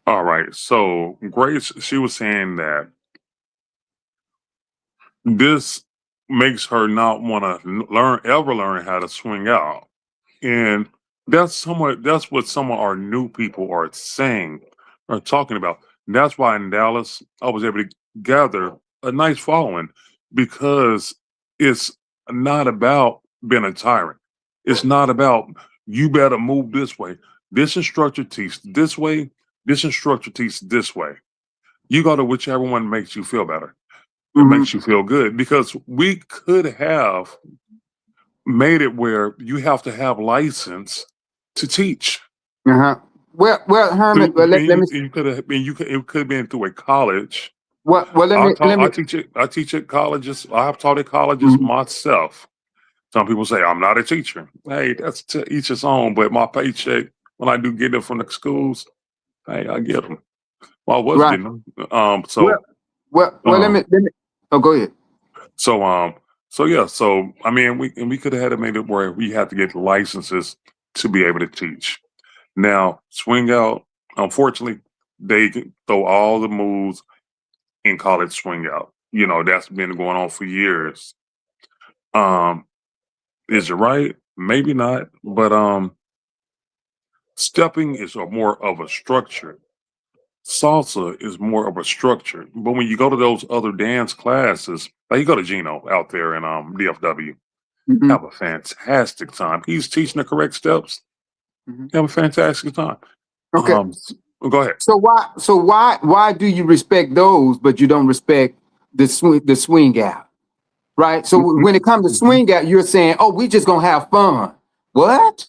All right. So Grace, she was saying that this makes her not want to learn how to swing out. And that's what some of our new people are saying or talking about. That's why in Dallas I was able to gather a nice following because it's not about being a tyrant. It's not about you better move this way. This instructor teaches this way, this instructor teaches this way. You go to whichever one makes you feel better. It Mhm. makes you feel good because we could have made it where you have to have license to teach. Uh-huh. Well, Herman. Well, let me. You could have been. It could have been through a college. Well, I teach at colleges. I have taught at colleges Mhm. myself. Some people say I'm not a teacher. Hey, that's to each his own. But my paycheck, when I do get them from the schools, hey, I get them. Well, I was Right. getting them. Well, let um, me. Oh, go ahead. So I mean, we could have had it made it where we had to get licenses to be able to teach. Now, swing out, unfortunately, they can throw all the moves and call it swing out. You know, that's been going on for years. Um, is it right? Maybe not, but stepping is more of a structure. Salsa is more of a structure. But when you go to those other dance classes, like you go to Gino out there in DFW, Mhm. have a fantastic time. He's teaching the correct steps. Mhm. Have a fantastic time. Okay. Go ahead. So why do you respect those, but you don't respect the swing out? Right. So when it comes to swing out, you're saying, "Oh, we just gonna have fun." What?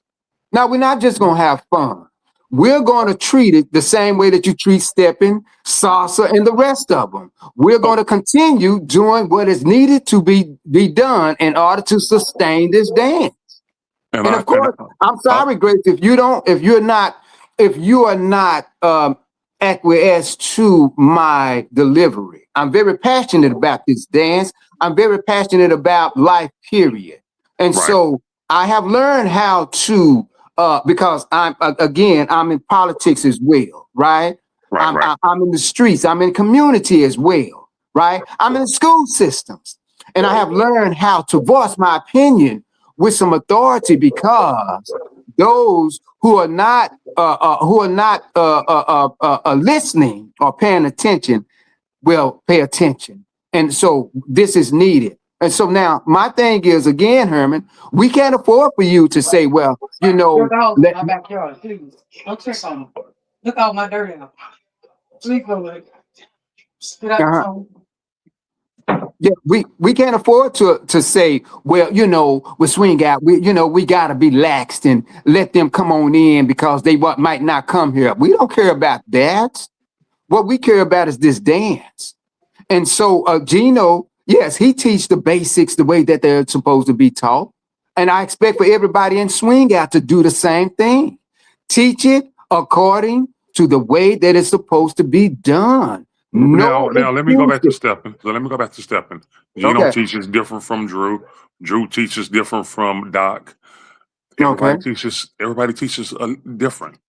Now we're not just gonna have fun. We're going to treat it the same way that you treat stepping, salsa, and the rest of them. We're going to continue doing what is needed to be done in order to sustain this dance. And of course, I'm sorry, Grace, if you are not acquiesced to my delivery. I'm very passionate about this dance. I'm very passionate about life, period. And Right. so I have learned how to because I'm in politics as well, right? Right. I'm in the streets. I'm in community as well, right? I'm in school systems, and I have learned how to voice my opinion with some authority because those who are not listening or paying attention will pay attention, and so this is needed. And so now my thing is again, Herman, we can't afford for you to say, well, you know, Your dog's in my backyard, please. Don't check on him. Look all my dirt out. Please go away. Get out the uh-huh. phone. Yeah, we can't afford to say, well, you know, with swing out, we gotta be laxed and let them come on in because they might not come here. We don't care about that. What we care about is this dance. And so Gino, yes, he teach the basics the way that they're supposed to be taught. And I expect for everybody in swing out to do the same thing. Teach it according to the way that it's supposed to be done. No Now let me go back to excuses. stepping. So let me go back to stepping. Gino Okay. teaches different from Drew. Drew teaches different from Doc. Okay. Everybody teaches different.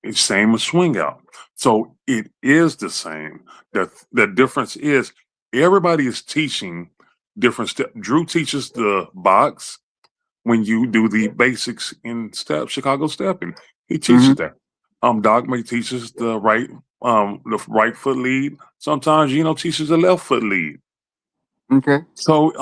It's same as swing out. So it is the same. The difference is everybody is teaching different steps. Drew teaches the box when you do the basics in Chicago stepping. He teaches that. Dogma teaches the right foot lead. Sometimes teaches the left foot lead. Okay. So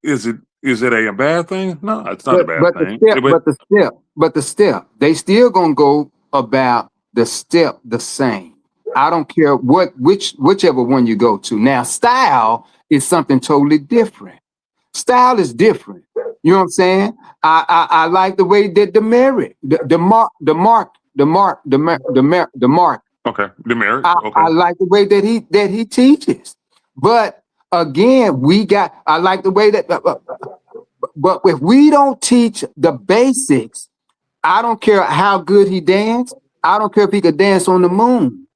is it a bad thing? No, it's not a bad But thing. the step, they still gonna go about the step the same. I don't care whichever one you go to. Now, style is something totally different. Style is different. You know what I'm saying? I like the way that the mark. Okay, the merit. I Okay, like the way that he teaches. But again, I like the way that. But if we don't teach the basics, I don't care how good he dance. I don't care if he could dance on the moon.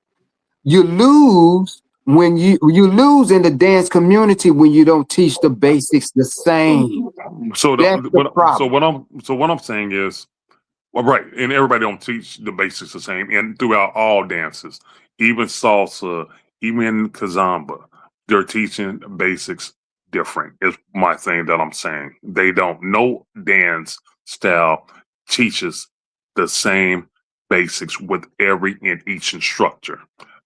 You lose when you lose in the dance community when you don't teach the basics the same. so That's the problem. what I'm saying is, well, right, and everybody don't teach the basics the same, and throughout all dances, even salsa, even kazamba, they're teaching basics different. Is my thing that I'm saying. They don't. No dance style teaches the same basics with every and each instructor.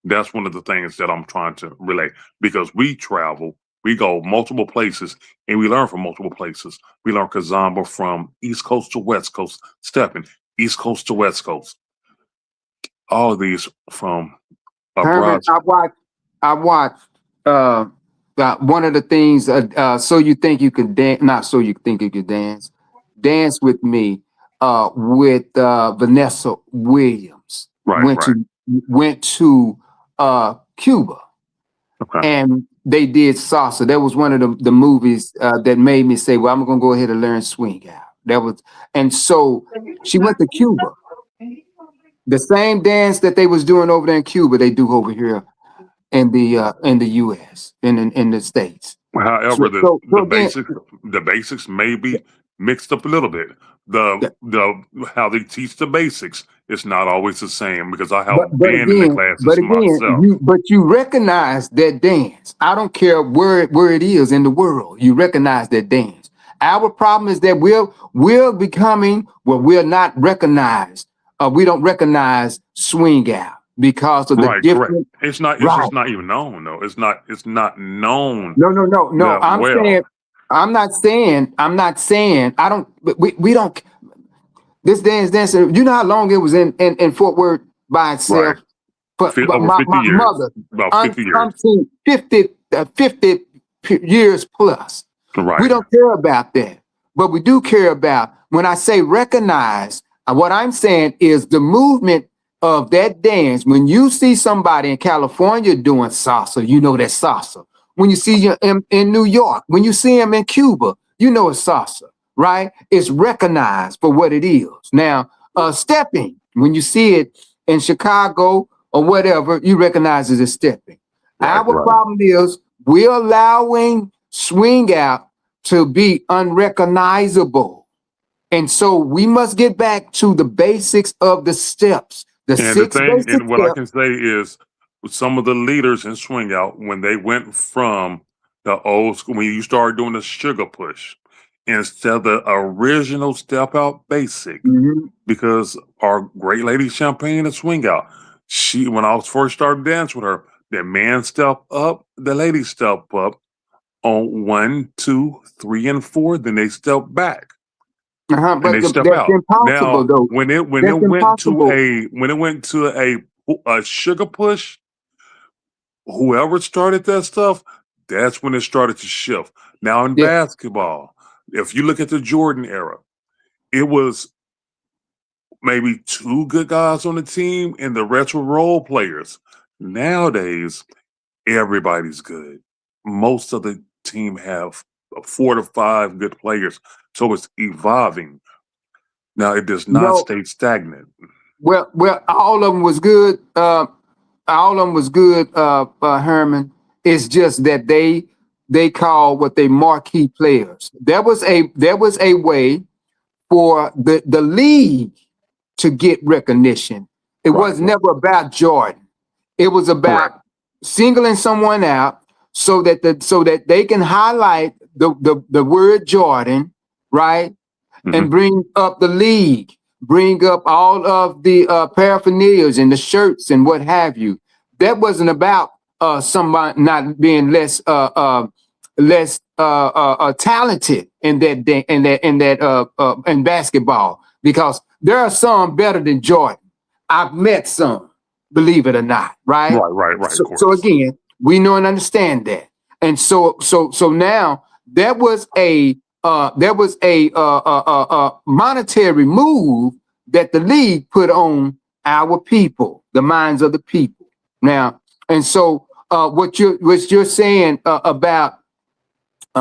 That's one of the things that I'm trying to relay because we travel, we go multiple places, and we learn from multiple places. We learn kazamba from East Coast to West Coast, stepping East Coast to West Coast. All of these from Herman, abroad. I watched one of the things. So you think you can dance? Not so you think you can dance. Dance with me with Vanessa Williams. Right. Went to Cuba, Okay. and they did salsa. That was one of the movies that made me say, "Well, I'm gonna go ahead and learn swing out." And so she went to Cuba. The same dance that they was doing over there in Cuba, they do over here in the U.S. in the States. However, So again, the basics may be mixed up a little bit. The how they teach the basics is not always the same because I have been in the classes myself. you recognize that dance. I don't care where it is in the world. You recognize that dance. Our problem is that we're becoming we're not recognized. We don't recognize swing out because of the different. Correct. It's just not even known though. It's not known. No. I'm not saying. I don't. We don't. This dance. You know how long it was in Fort Worth by itself. Right. Over 50 my years. mother. About 50 years. 50 years plus. Right. We don't care about that, but we do care about when I say recognize. What I'm saying is the movement of that dance. When you see somebody in California doing salsa, you know that's salsa. When you see you in New York, when you see him in Cuba, you know it's salsa, right? It's recognized for what it is. Now, stepping, when you see it in Chicago or whatever, you recognize it as stepping. Our problem is we're allowing swing out to be unrecognizable. And so we must get back to the basics of the steps. What I can say is some of the leaders in swing out, when they went from the old school, when you started doing the sugar push, instead of the original step out basic, because our great lady Champagne and swing out, when I was first started dancing with her, the man step up, the lady step up on 1, 2, 3, and 4, then they step back. But and they step that's out. impossible, Now, though. when it went to a sugar push, whoever started that stuff, that's when it started to shift. Now in basketball, if you look at the Jordan era, it was maybe 2 good guys on the team and the rest were role players. Nowadays, everybody's good. Most of the team have 4 to 5 good players, so it's evolving. Now it does not stay stagnant. Well, all of them was good. Herman. It's just that they call what they marquee players. There was a way for the league to get recognition. It was never about Jordan. It was about singling someone out so that they can highlight the word Jordan, right? And bring up the league. bring up all of the paraphernalias and the shirts and what have you. That wasn't about somebody not being less talented in in basketball, because there are some better than Jordan. I've met some, believe it or not, right? Right. So, Of course. so again, we know and understand that, and so now that was a monetary move that the league put on our people, the minds of the people. Now, and so what you're saying about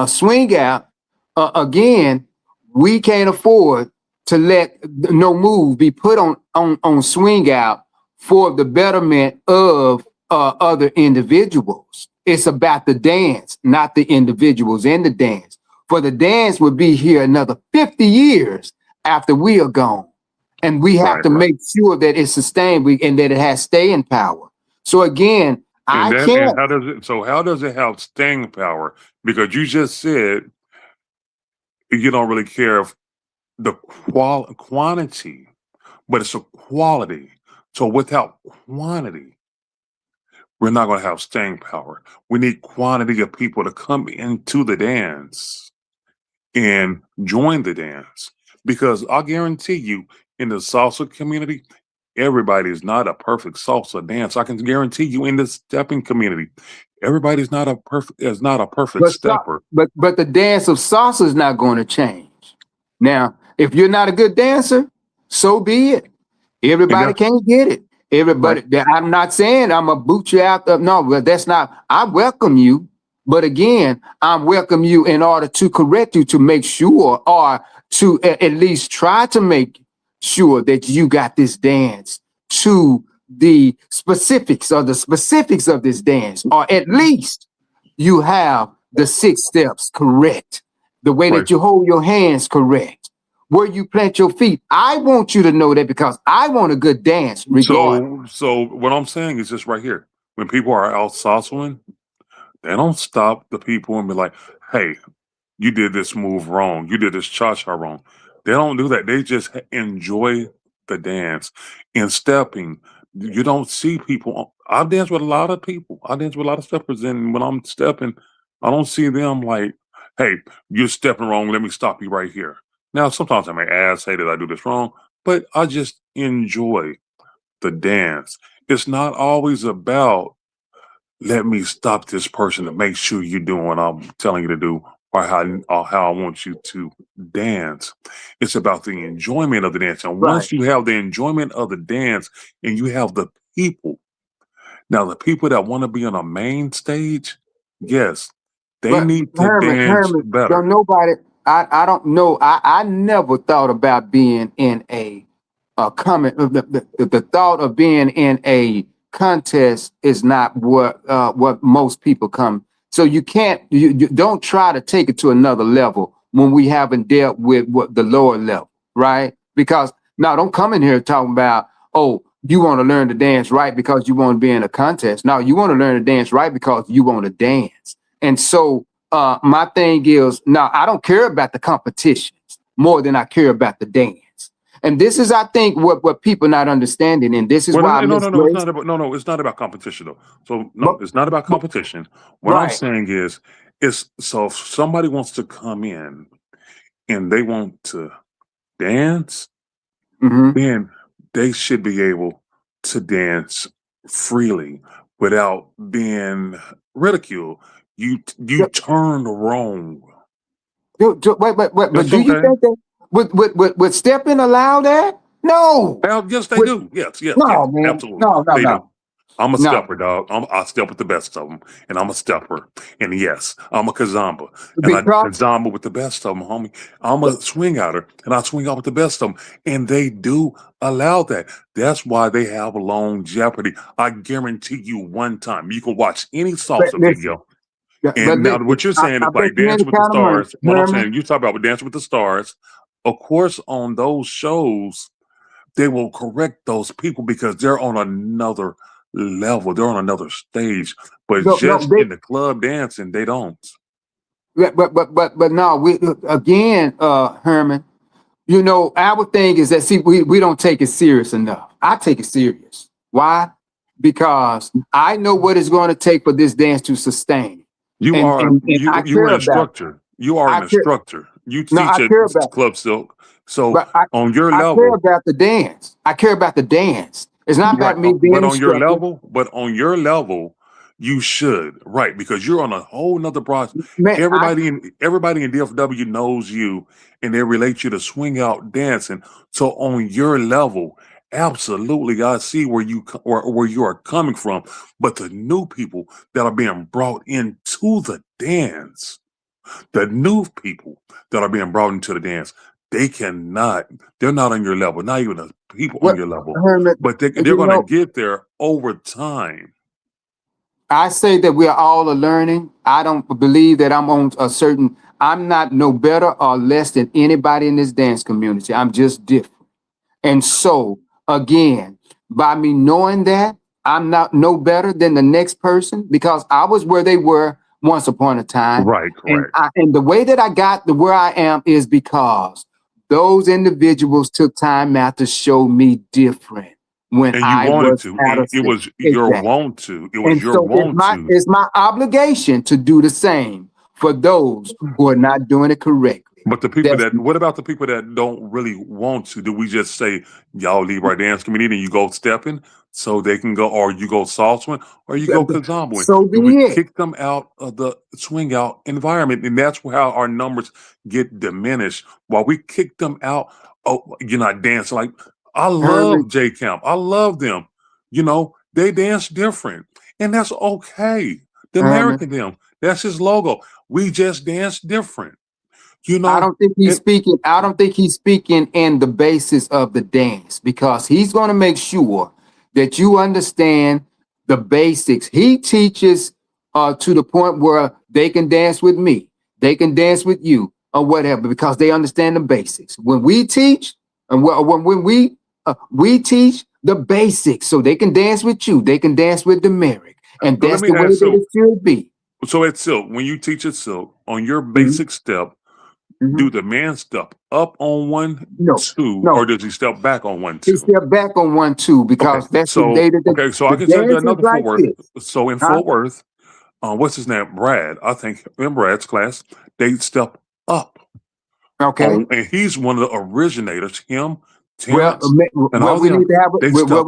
swing out, again, we can't afford to let no move be put on swing out for the betterment of other individuals. It's about the dance, not the individuals in the dance. For the dance would be here another 50 years after we are gone. And we have to make sure that it's sustained and that it has staying power. So again, And I can't. how does it have staying power? Because you just said you don't really care if the quantity, but it's a quality. So without quantity, we're not going to have staying power. We need quantity of people to come into the dance and join the dance. Because I guarantee you, in the salsa community, everybody is not a perfect salsa dance. I can guarantee you, in the stepping community, everybody's not a perfect stepper. But the dance of salsa is not going to change. Now, if you're not a good dancer, so be it. Everybody can't get it. Everybody, I'm not saying I'm gonna boot you out. No, but that's not. I welcome you, but again, I welcome you in order to correct you, to make sure, or to at least try to make sure that you got this dance to the specifics of this dance, or at least you have the 6 steps correct, the way that you hold your hands correct, where you plant your feet. I want you to know that, because I want a good dance regardless. So what I'm saying is just right here. When people are out salsaing, they don't stop the people and be like, "Hey, you did this move wrong. You did this cha-cha wrong." They don't do that. They just enjoy the dance. In stepping, you don't see people. I dance with a lot of people. I dance with a lot of steppers, and when I'm stepping, I don't see them like, "Hey, you're stepping wrong. Let me stop you right here." Now, sometimes I may say that I do this wrong, but I just enjoy the dance. It's not always about, let me stop this person to make sure you're doing what I'm telling you to do, or how I want you to dance. It's about the enjoyment of the dance. And once you have the enjoyment of the dance and you have the people, now the people that want to be on a main stage, yes, they But need to dance Herman, better. don't nobody. I don't know. I never thought about being in a comment. The thought of being in a contest is not what most people come. So you can't. You don't try to take it to another level when we haven't dealt with what the lower level, right? Because now don't come in here talking about, oh, you want to learn to dance right because you want to be in a contest. No, you want to learn to dance right because you want to dance. And so my thing is, now I don't care about the competitions more than I care about the dance. And this is, I think, what people not understanding. And this is why No, it's not about competition though. So no, it's not about competition. What I'm saying is, so if somebody wants to come in and they want to dance, then they should be able to dance freely without being ridiculed. You turned wrong. Wait, but That's do you okay. think that would stepping allow that? No. Well, yes, they do. Yes, No, man. absolutely. No, They do. I'm a no. stepper, dog. I step with the best of them, and I'm a stepper. And yes, I'm a kazamba, and I Because kazamba with the best of them, homie. I'm a swing outer, and I swing out with the best of them, and they do allow that. That's why they have longevity. I guarantee you, one time you can watch any salsa listen, video. but And now listen, what you're saying is I've been like seeing the Dancing with the kind of money, Stars. What I'm Herman. saying, you talk about Dancing with the Stars. Of course, on those shows, they will correct those people because they're on another level. They're on another stage. But just in the club dancing, they don't. But no, we again, Herman. You know, our thing is that, see, we don't take it serious enough. I take it serious. Why? Because I know what it's going to take for this dance to sustain. You And, are and, and I you're care an about instructor. You are I an care instructor. You no, I teach at care about Club Silk. So but I, on your I care level, about the dance. I care about the dance. It's not right? about me being But on your instructor. level, you should, right? Because you're on a whole nother process. Man, Everybody in DFW knows you, and they relate you to swing out dancing. So on your level, absolutely, I see where you are coming from. But the new people that are being brought into the dance, the new people that are being brought into the dance, they're not on your level, not even the people on what your level, Herman, but they're you going to know, get there over time. I say that we are all learning. I don't believe that I'm not no better or less than anybody in this dance community. I'm just different. And so, again, by me knowing that, I'm not no better than the next person because I was where they were once upon a time. Right, correct. And the way that I got to where I am is because those individuals took time out to show me different when And you I wanted was to, out and of it step. was your Exactly. want to. It was And your so want to. it's my obligation to do the same for those who are not doing it correctly. But That's what about the people that don't really want to? Do we just say, y'all leave our dance community and you go stepping so they can go, or you go salsaing, or you go kazamboing? so Do be we it. kick them out of the swing out environment? And that's how our numbers get diminished. While we kick them out, oh, you're not dancing. Like, I Herman, love J Camp. I love them. They dance different. And that's okay. The Herman. American them. That's his logo. We just dance different. You I know, don't think he's and speaking. I don't think he's speaking in the basis of the dance because he's going to make sure that you understand the basics. He teaches to the point where they can dance with me, they can dance with you, or whatever, because they understand the basics. When we teach, and we teach the basics, so they can dance with you, they can dance with the Merrick, and let that's me the way ask. that it should be. So at Silk, when you teach at Silk, on your Mhm, basic step, mhm. do the man step up on 1, No, 2, or no. does he step back on 1, He 2? stepped back on 1, 2 Okay, because that's the so data that so I the can tell you dance is another Fort like Worth. this. So in Huh? Fort Worth, what's his name? Brad. I think in Brad's class, they step up Okay. on, and he's one of the originators. Him, Well, Terrence, and well, all them, they step up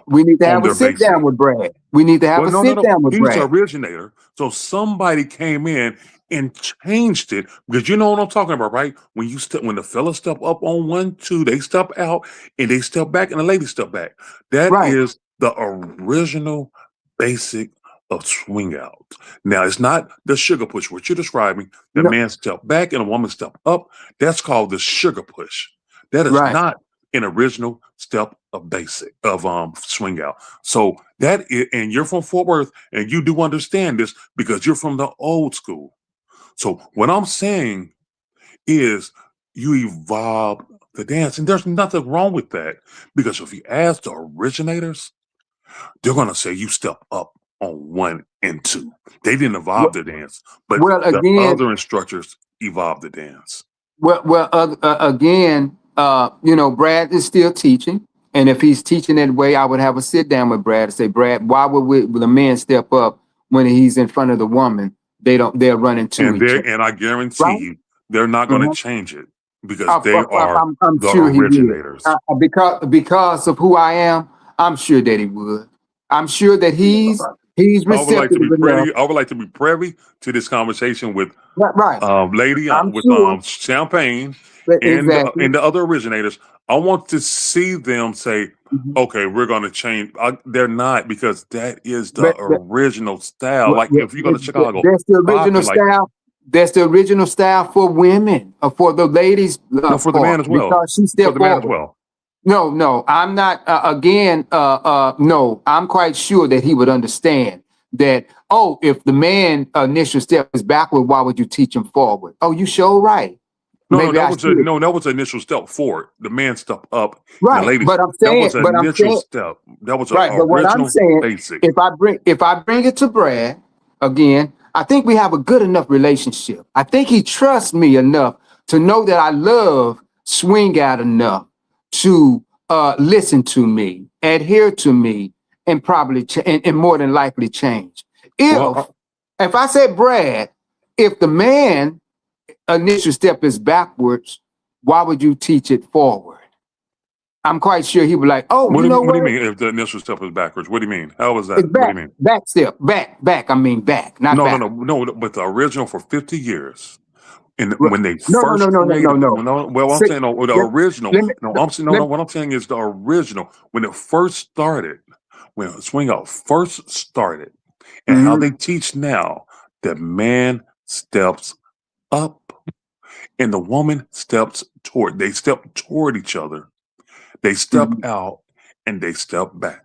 we need to on have a their sit down basic. with Brad. We need to have Well, a no, no, sit no. down with He's the Brad. originator. So somebody came in and changed it because you know what I'm talking about, right? When the fellas step up on 1, 2, they step out and they step back and the ladies step back. That Right. is the original basic of swing out. Now it's not the sugar push, what you're describing. The No, man step back and a woman step up. That's called the sugar push. That is right. not an original step of basic of swing out. So and you're from Fort Worth, and you do understand this because you're from the old school. So what I'm saying is you evolve the dance, and there's nothing wrong with that because if you ask the originators, they're gonna say you step up on 1 and 2. They didn't evolve Well, the dance, but well, the again, other instructors evolved the dance. again, Brad is still teaching, and if he's teaching that way, I would have a sit down with Brad and say, Brad, why would the man step up when he's in front of the woman? They'll run into each other, And I guarantee right? you, they're not going to Mhm. change it because they are I'm the sure he would. originators. Because of who I am, I'm sure that he would. I'm sure that he's I would like to receptive be enough. privy. I would like to be privy to this conversation with Right. lady I'm with sure. champagne Exactly. and the other originators. I want to see them say, Mhm. "Okay, we're going to change." They're not because that is the But original style. Well, Like if you go to Chicago, that's the original popping like style. That's the original style for women, or for the ladies' no for the part, man as well. because she For stepped the man as forward. well. No, I'm not. No, I'm quite sure that he would understand that. Oh, if the man initial step is backward, why would you teach him forward? Oh, you sure right. No, Maybe I should. that was the initial step forward. The man step up, and the Right, ladies. That was an but I'm initial saying, step. That was an right. But what I'm original saying, basic. if I bring it to Brad again, I think we have a good enough relationship. I think he trusts me enough to know that I love swing out enough to listen to me, adhere to me, and probably and more than likely change. If I said, Brad, if the man initial step is backwards, why would you teach it forward? I'm quite sure he would like, oh, What you know what what? do you mean if the initial step is backwards? What do you mean? How was that? It's What do back, you mean? back step, back. I mean back, not No, back. but the original for 50 years. And Right. when they No, first created, no. well, I'm See, saying no, the let, original. let me, No, I'm saying no, let, no. What I'm saying is the original when it first started, when swing out first started, and how mhm, they teach now. The man steps up, and the woman steps toward. They step toward each other. They step mhm, out, and they step back.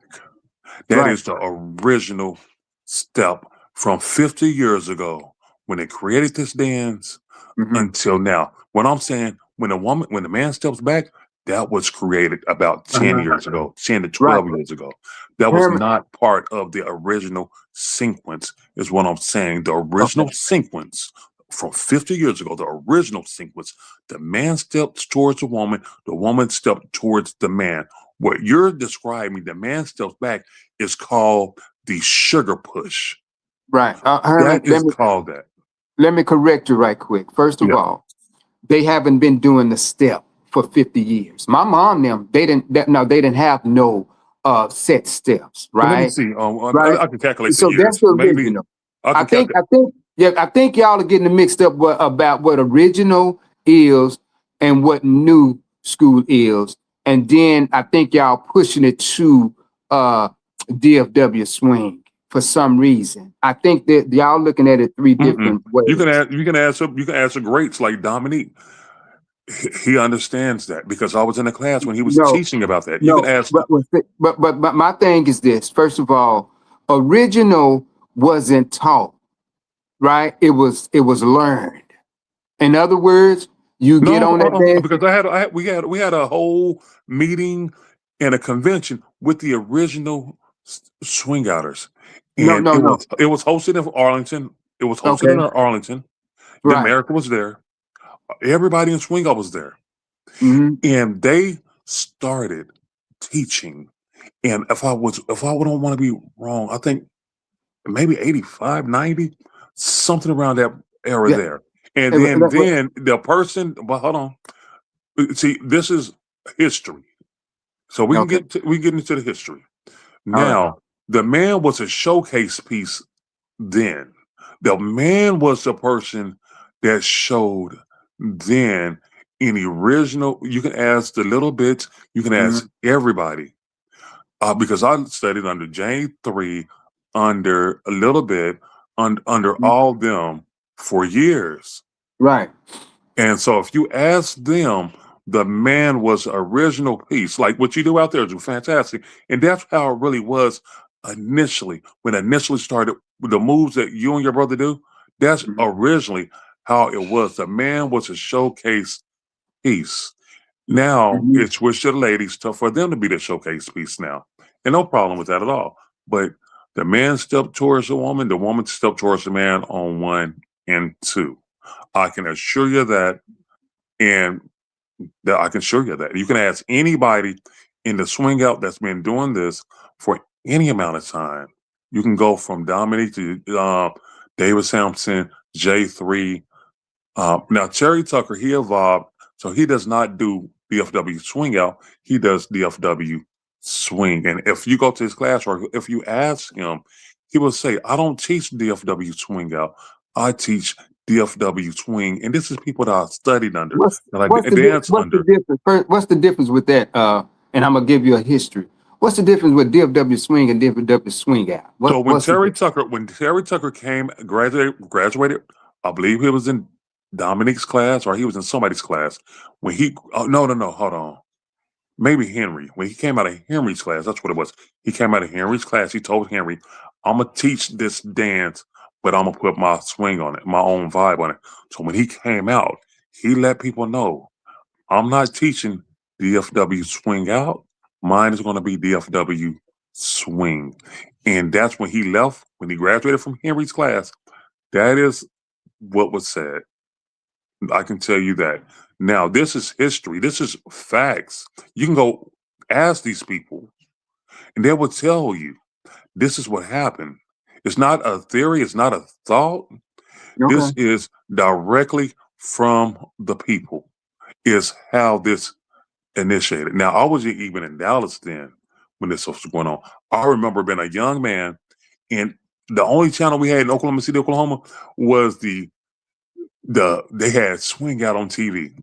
That right. is the original step from 50 years ago when they created this dance Mhm, until now. What I'm saying, when the man steps back, that was created about 10 uh-huh, years ago, 10 to right. 12 years ago. That was Herman, not part of the original sequence, is what I'm saying. The okay. original sequence from 50 years ago, the original sequence, the man steps towards the woman stepped towards the man. What you're describing, the man steps back, is called the sugar push. Right. Herman, That is called that. let me correct you right quick. First of Yeah. all, they haven't been doing the step for 50 years. My mom, them, they didn't have no set steps, Well, let me right? see. Right. I can calculate the So that's years. the Maybe original. I I can think, calculate. yeah, I think y'all are getting it mixed up about what original is and what new school is. And then I think y'all pushing it to DFW swing for some reason. I think that y'all looking at it three Mm-mm. different ways. You can ask some greats like Dominique. He understands that because I was in a class when he was No, teaching about that. You can no, ask. but my thing is this. First of all, original wasn't taught, right? It was learned. In other words, you get No, on that dance. because we had a whole meeting and a convention with the original swing outers, No, and no, no. it was hosted in Arlington. It was hosted in Okay, Arlington. The right. America was there. Everybody in swing out was there. Hmm. And they started teaching. And if I don't want to be wrong, I think maybe 85, 90, something around that era Yeah. there. And Eh, then the person, but hold on. See, this is history. So Okay. we can get into the history. All right. Now, the man was a showcase piece then. The man was the person that showed then in the original. You can ask the little bits, you can ask Mhm. everybody. Because I studied under J3, under a little bit, under all them for years. Right. And so if you ask them, the man was original piece. Like what you do out there is fantastic. And that's how it really was initially. When initially started with the moves that you and your brother do, that's Mhm. originally how it was. The man was a showcase piece. Now Mhm. it's switched to the ladies for them to be the showcase piece now. And no problem with that at all. But the man stepped towards the woman stepped towards the man on 1 and 2. I can assure you that, and that I can assure you that. You can ask anybody in the swing out that's been doing this for any amount of time. You can go from Dominique to David Sampson, J3. Now, Terry Tucker, he evolved, so he does not do DFW swing out. He does DFW swing. And if you go to his class or if you ask him, he will say, I don't teach DFW swing out. I teach DFW swing. And this is people that I studied under, What's that I what's the advanced what's the under. difference? First, what's the difference with that? And I'm gonna give you a history. What's the difference with DFW swing and DFW swing out? So What's the difference? When Terry Tucker graduated, I believe he was in Dominique's class or he was in somebody's class. When he, oh, no, hold on. Maybe Henry. When he came out of Henry's class, that's what it was. He came out of Henry's class. He told Henry, I'm going to teach this dance, but I'm going to put my swing on it, my own vibe on it. So when he came out, he let people know, I'm not teaching DFW swing out. Mine is going to be DFW swing. And that's when he left, when he graduated from Henry's class. That is what was said. I can tell you that. Now, this is history. This is facts. You can go ask these people, and they will tell you this is what happened. It's not a theory. It's not a thought. This Okay. is directly from the people. Is how this initiated. Now, I was even in Dallas then when this was going on. I remember being a young man, and the only channel we had in Oklahoma City, Oklahoma, was they had Swing Out on TV,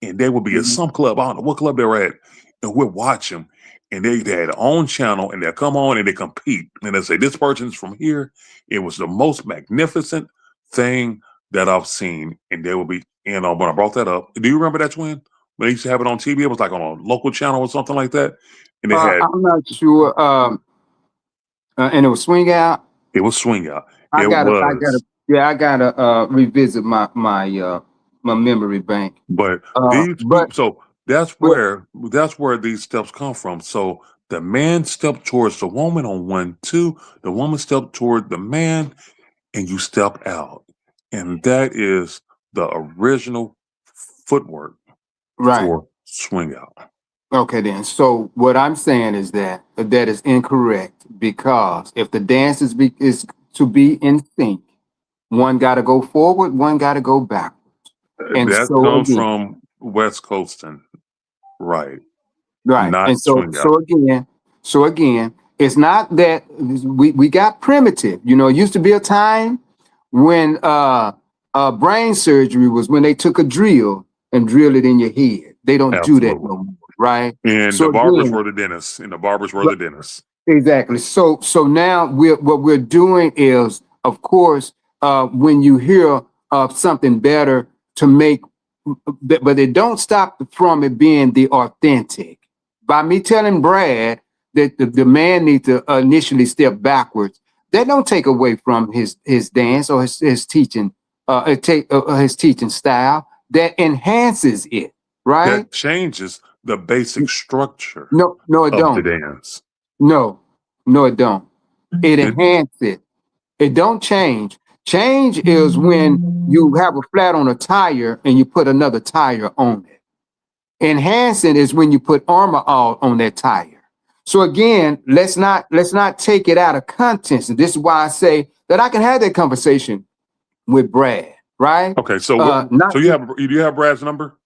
and they would be at Mhm. some club. I don't know what club they were at, and we'd watch them. And they had their own channel, and they come on and they compete, and they say this person's from here. It was the most magnificent thing that I've seen, and they would be. And when I brought that up, do you remember that, Twin? When they used to have it on TV, it was like on a local channel or something like that, and they had I'm not sure. And it was Swing Out. it was Swing Out. I It gotta, was, I gotta revisit my memory bank. but these But people. So but that's where these steps come from. So the man stepped towards the woman on 1, 2. The woman stepped toward the man, and you step out, and that is the original footwork right. for Swing Out. Okay, then. So what I'm saying is that is incorrect because if the dance is to be in sync, one got to go forward, one got to go back. And That so comes again, from West Coasting, right? right. Not And so Swing Out. again, it's not that we got primitive. You know, it used to be a time when brain surgery was when they took a drill and drilled it in your head. They don't do that Absolutely. no more, right? And the So barbers again, were the dentists, and the barbers were the dentists. exactly. So now what we're doing is, of course, when you hear of something better to make, but it don't stop from it being the authentic. By me telling Brad that the man needs to initially step backwards, that don't take away from his dance or his teaching, his teaching style. That enhances it, right? That changes the basic structure No, it of the don't. dance. No, it don't. It It, enhances it. It don't change. Change is when you have a flat on a tire and you put another tire on it. Enhancing is when you put armor all on that tire. So again, let's not take it out of context. And this is why I say that I can have that conversation with Brad, right? okay, so Not so you have Brad's number?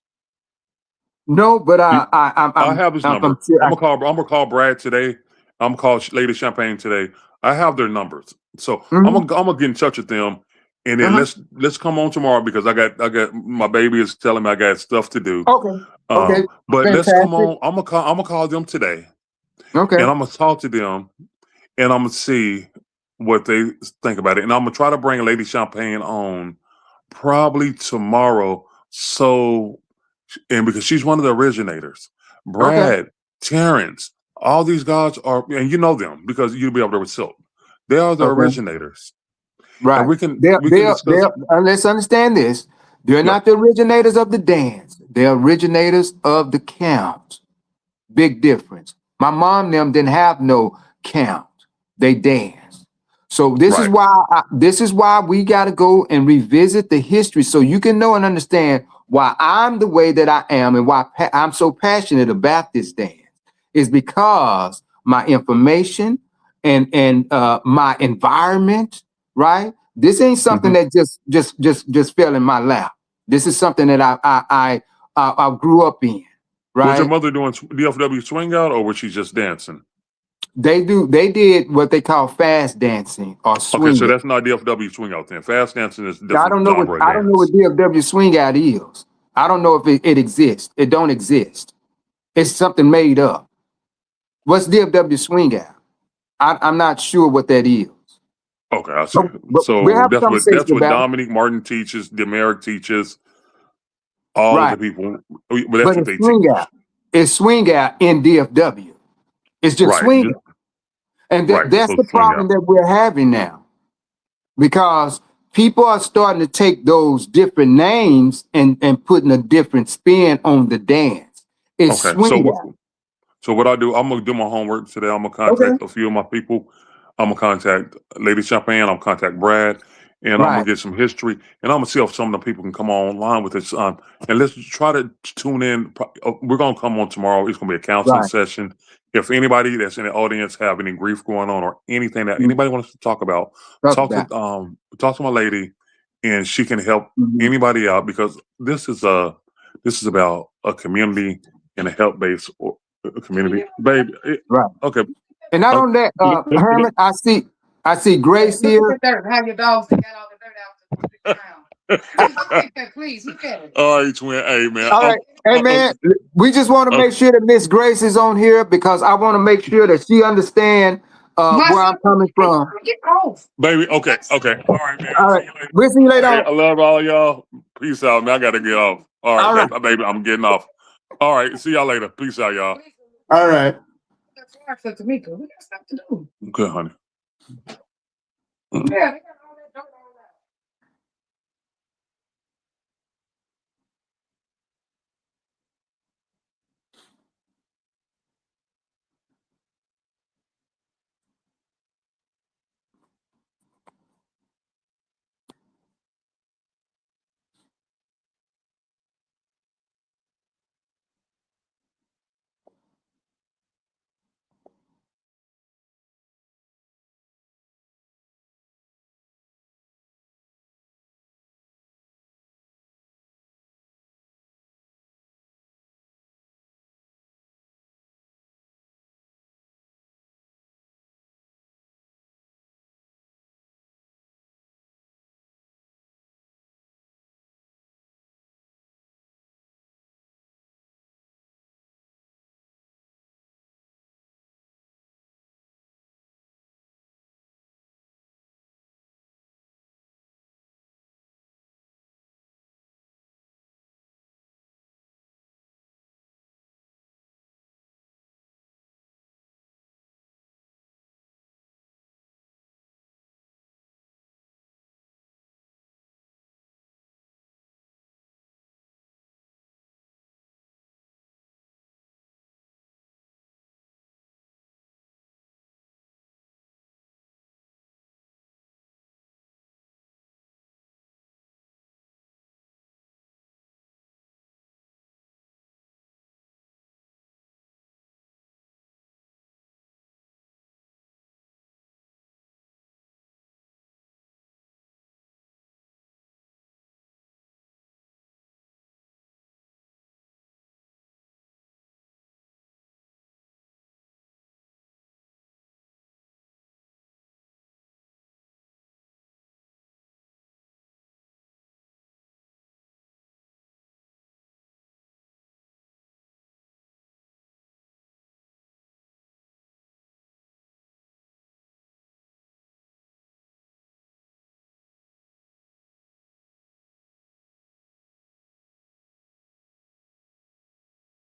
no, but You- I I'm have his number. sure I'm gonna call Brad today. I'm gonna call Lady Champagne today. I have their numbers, so Mhm. I'm gonna get in touch with them, and then Uh-huh. let's come on tomorrow because I got my baby is telling me I got stuff to do. Okay. Okay. But let's come Fantastic. on. I'm gonna call them today, Okay. and I'm gonna talk to them, and I'm gonna see what they think about it, and I'm gonna try to bring Lady Champagne on probably tomorrow. So, and because she's one of the originators, Okay. Brad, Terrence, all these guys are, and you know them because you'll be up there with Silk. They are the Okay. originators, and Right. we can discuss. Let's understand this. They're Yeah, not the originators of the dance. They're originators of the count. Big difference. My mom and them didn't have no count. They danced. So right. this is why we got to go and revisit the history so you can know and understand why I'm the way that I am and why I'm so passionate about this dance is because my information and my environment, right? This ain't something hmm that just fell in my lap. This is something that I grew up in, Was your right? mother doing DFW swing out, or was she just dancing? They did what they call fast dancing or Okay, so swing. that's not DFW swing out then. Fast dancing is a I different don't know what genre of I don't know what dance. DFW swing out is. I don't know if it exists. It don't exist. It's something made up. What's DFW swing out? I'm not sure what that is. Okay, I see. But we'll So have a that's conversation what about it. Dominique Martin teaches, Demeric teaches, all of Right. the people. But that's But what it's they swing teach. out. It's swing out in DFW. It's just Right. swing out. And Right. that's So the swing problem out. that we're having now. Because people are starting to take those different names and putting a different spin on the dance. It's Okay. swing out. So what I do, I'm gonna do my homework today. I'm gonna Okay. contact a few of my people. I'm gonna contact Lady Champagne. I'm gonna contact Brad, and I'm Right. gonna get some history, and I'm gonna see if some of the people can come online with this. And let's try to tune in. We're gonna come on tomorrow. It's gonna be a counseling Right. session. If anybody that's in the audience have any grief going on or anything that Mhm. anybody wants to talk about, talk to my lady, and she can help Mhm. anybody out, because this is about a community and a help based community, baby. Right. Okay. And not only that, Herman, I see Grace Look here. at the dirt. How your dogs got all the dirt out the ground. Look at that, please. Look at it. All right, twin. Hey, man. All right. Hey man, we just want to make sure that Miss Grace is on here because I want to make sure that she understand where I'm coming from. Get off. Baby, okay. All right, man. All right. We'll see you later Hey, on. I love all y'all. Peace out, man. I gotta get off. All right, All right. baby, I'm getting off. All right, see y'all later. Peace out, y'all. All right. That's what I said to Mika. We got stuff to do. Okay, honey. Yeah.